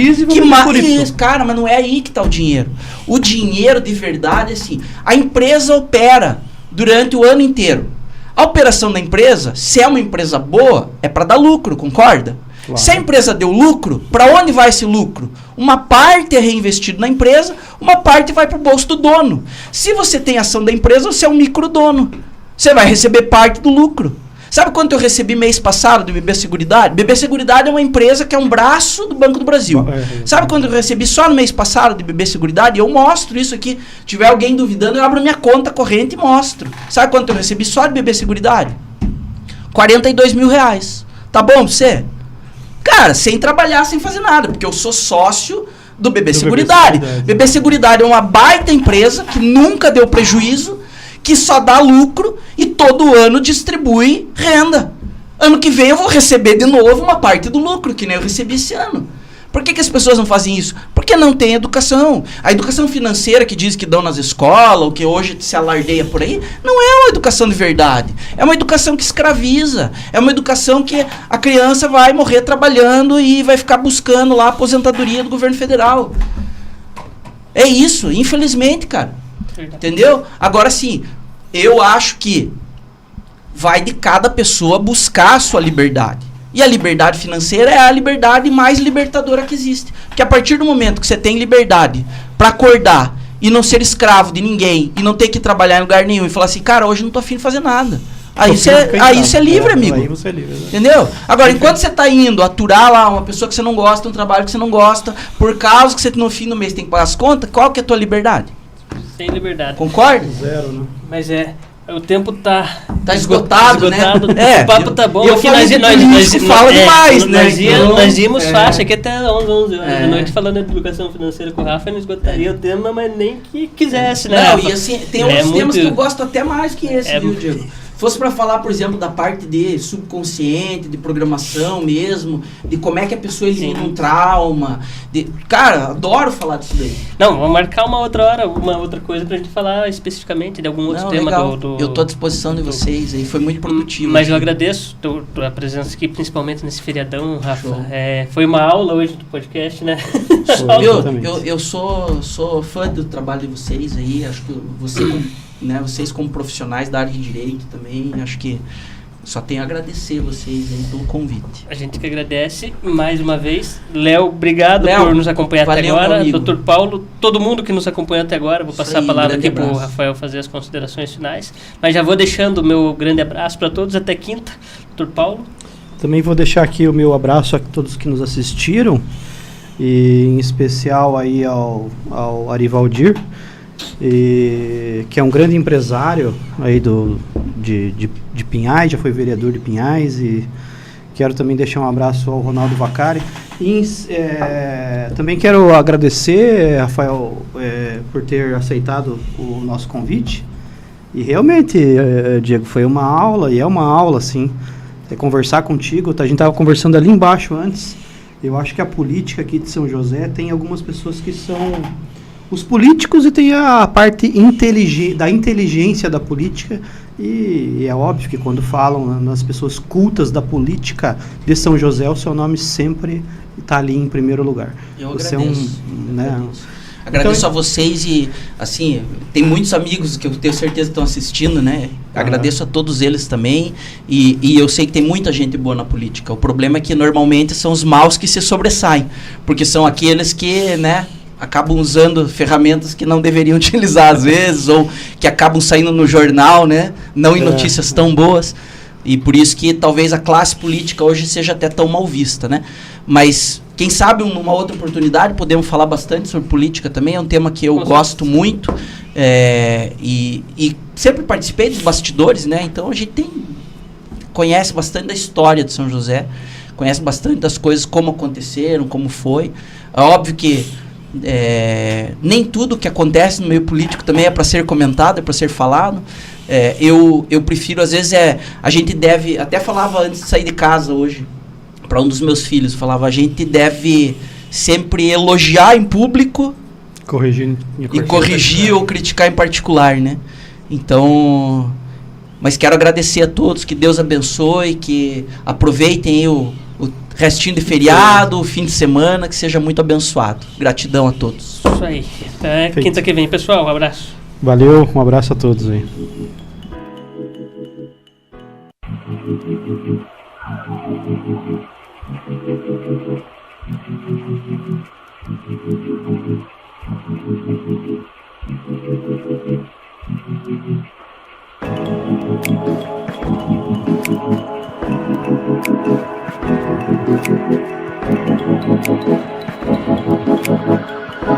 Cara, mas não é aí que tá o dinheiro. O dinheiro de verdade é assim, a empresa opera durante o ano inteiro. A operação da empresa, se é uma empresa boa, é para dar lucro, concorda? Claro. Se a empresa deu lucro, para onde vai esse lucro? Uma parte é reinvestido na empresa, uma parte vai para o bolso do dono. Se você tem ação da empresa, você é um microdono. Você vai receber parte do lucro. Sabe quanto eu recebi mês passado do BB Seguridade? BB Seguridade é uma empresa que é um braço do Banco do Brasil. Sabe quanto eu recebi só no mês passado de BB Seguridade? Eu mostro isso aqui. Se tiver alguém duvidando, eu abro minha conta corrente e mostro. Sabe quanto eu recebi só de BB Seguridade? R$42 mil. Tá bom pra você? Cara, sem trabalhar, sem fazer nada, porque eu sou sócio do BB Seguridade. BB Seguridade é uma baita empresa que nunca deu prejuízo, que só dá lucro e todo ano distribui renda. Ano que vem eu vou receber de novo uma parte do lucro, que nem eu recebi esse ano. Por que as pessoas não fazem isso? Porque não tem educação. A educação financeira que diz que dão nas escolas, ou que hoje se alardeia por aí, não é uma educação de verdade. É uma educação que escraviza. É uma educação que a criança vai morrer trabalhando e vai ficar buscando lá a aposentadoria do governo federal. É isso, infelizmente, cara. Entendeu? Agora sim, eu acho que vai de cada pessoa buscar a sua liberdade. E a liberdade financeira é a liberdade mais libertadora que existe. Porque a partir do momento que você tem liberdade para acordar e não ser escravo de ninguém e não ter que trabalhar em lugar nenhum e falar assim, cara, hoje não tô afim de fazer nada. Aí você é livre, amigo. Aí você é livre, né? Entendeu? Agora, enquanto você tá indo aturar lá uma pessoa que você não gosta, um trabalho que você não gosta, por causa que você no fim do mês tem que pagar as contas, qual que é a tua liberdade? Sem liberdade. Concorda? Zero, né? Mas o tempo tá esgotado, né? O papo tá bom. Aqui nós fala demais, né? Nós íamos faixa aqui até 11 da noite falando de educação financeira com o Rafa, não esgotaria o tema, mas nem que quisesse, né? Não, e assim, tem outros temas que eu gosto até mais que esse, viu, Diego? Fosse para falar, por exemplo, da parte de subconsciente, de programação mesmo, de como é que a pessoa elimina um trauma. Cara, adoro falar disso daí. Não, vamos marcar uma outra hora, uma outra coisa pra gente falar especificamente de algum outro tema. Eu tô à disposição de vocês aí, foi muito produtivo. Mas eu agradeço a presença aqui, principalmente nesse feriadão, Rafa. Foi uma aula hoje do podcast, né? Eu sou fã do trabalho de vocês aí, acho que vocês como profissionais da área de direito também, acho que só tenho a agradecer vocês aí pelo convite. A gente que agradece mais uma vez. Léo, obrigado por nos acompanhar até agora. Dr. Paulo, todo mundo que nos acompanhou até agora. Vou passar a palavra aqui para o Rafael fazer as considerações finais. Mas já vou deixando o meu grande abraço para todos. Até quinta. Dr. Paulo. Também vou deixar aqui o meu abraço a todos que nos assistiram. e em especial aí ao Arivaldir, que é um grande empresário aí de Pinhais, já foi vereador de Pinhais, e quero também deixar um abraço ao Ronaldo Vacari. E também quero agradecer, Rafael, por ter aceitado o nosso convite. E realmente, Diego, foi uma aula, e é uma aula, assim, conversar contigo. A gente estava conversando ali embaixo antes. Eu acho que a política aqui de São José tem algumas pessoas que são os políticos e tem a parte da inteligência da política. E é óbvio que quando falam nas pessoas cultas da política de São José, o seu nome sempre está ali em primeiro lugar. Eu agradeço. Agradeço a vocês e, assim, tem muitos amigos que eu tenho certeza que estão assistindo, né? Agradeço a todos eles também e eu sei que tem muita gente boa na política. O problema é que normalmente são os maus que se sobressaem, porque são aqueles que, né, acabam usando ferramentas que não deveriam utilizar às vezes, ou que acabam saindo no jornal, né? Não em notícias tão boas. E por isso que talvez a classe política hoje seja até tão mal vista, né? Mas quem sabe numa outra oportunidade podemos falar bastante sobre política também. É um tema que eu gosto muito e sempre participei dos bastidores, né? Então a gente conhece bastante da história de São José, conhece bastante das coisas, como aconteceram, como foi. É óbvio que nem tudo que acontece no meio político também é para ser comentado, é para ser falado. Eu prefiro, às vezes, a gente deve, até falava antes de sair de casa hoje, para um dos meus filhos, falava, a gente deve sempre elogiar em público e corrigir ou criticar em particular, né? Então, mas quero agradecer a todos, que Deus abençoe, que aproveitem aí o restinho de feriado, o fim de semana, que seja muito abençoado. Gratidão a todos. Isso aí. Até quinta que vem, pessoal. Um abraço. Valeu, um abraço a todos aí.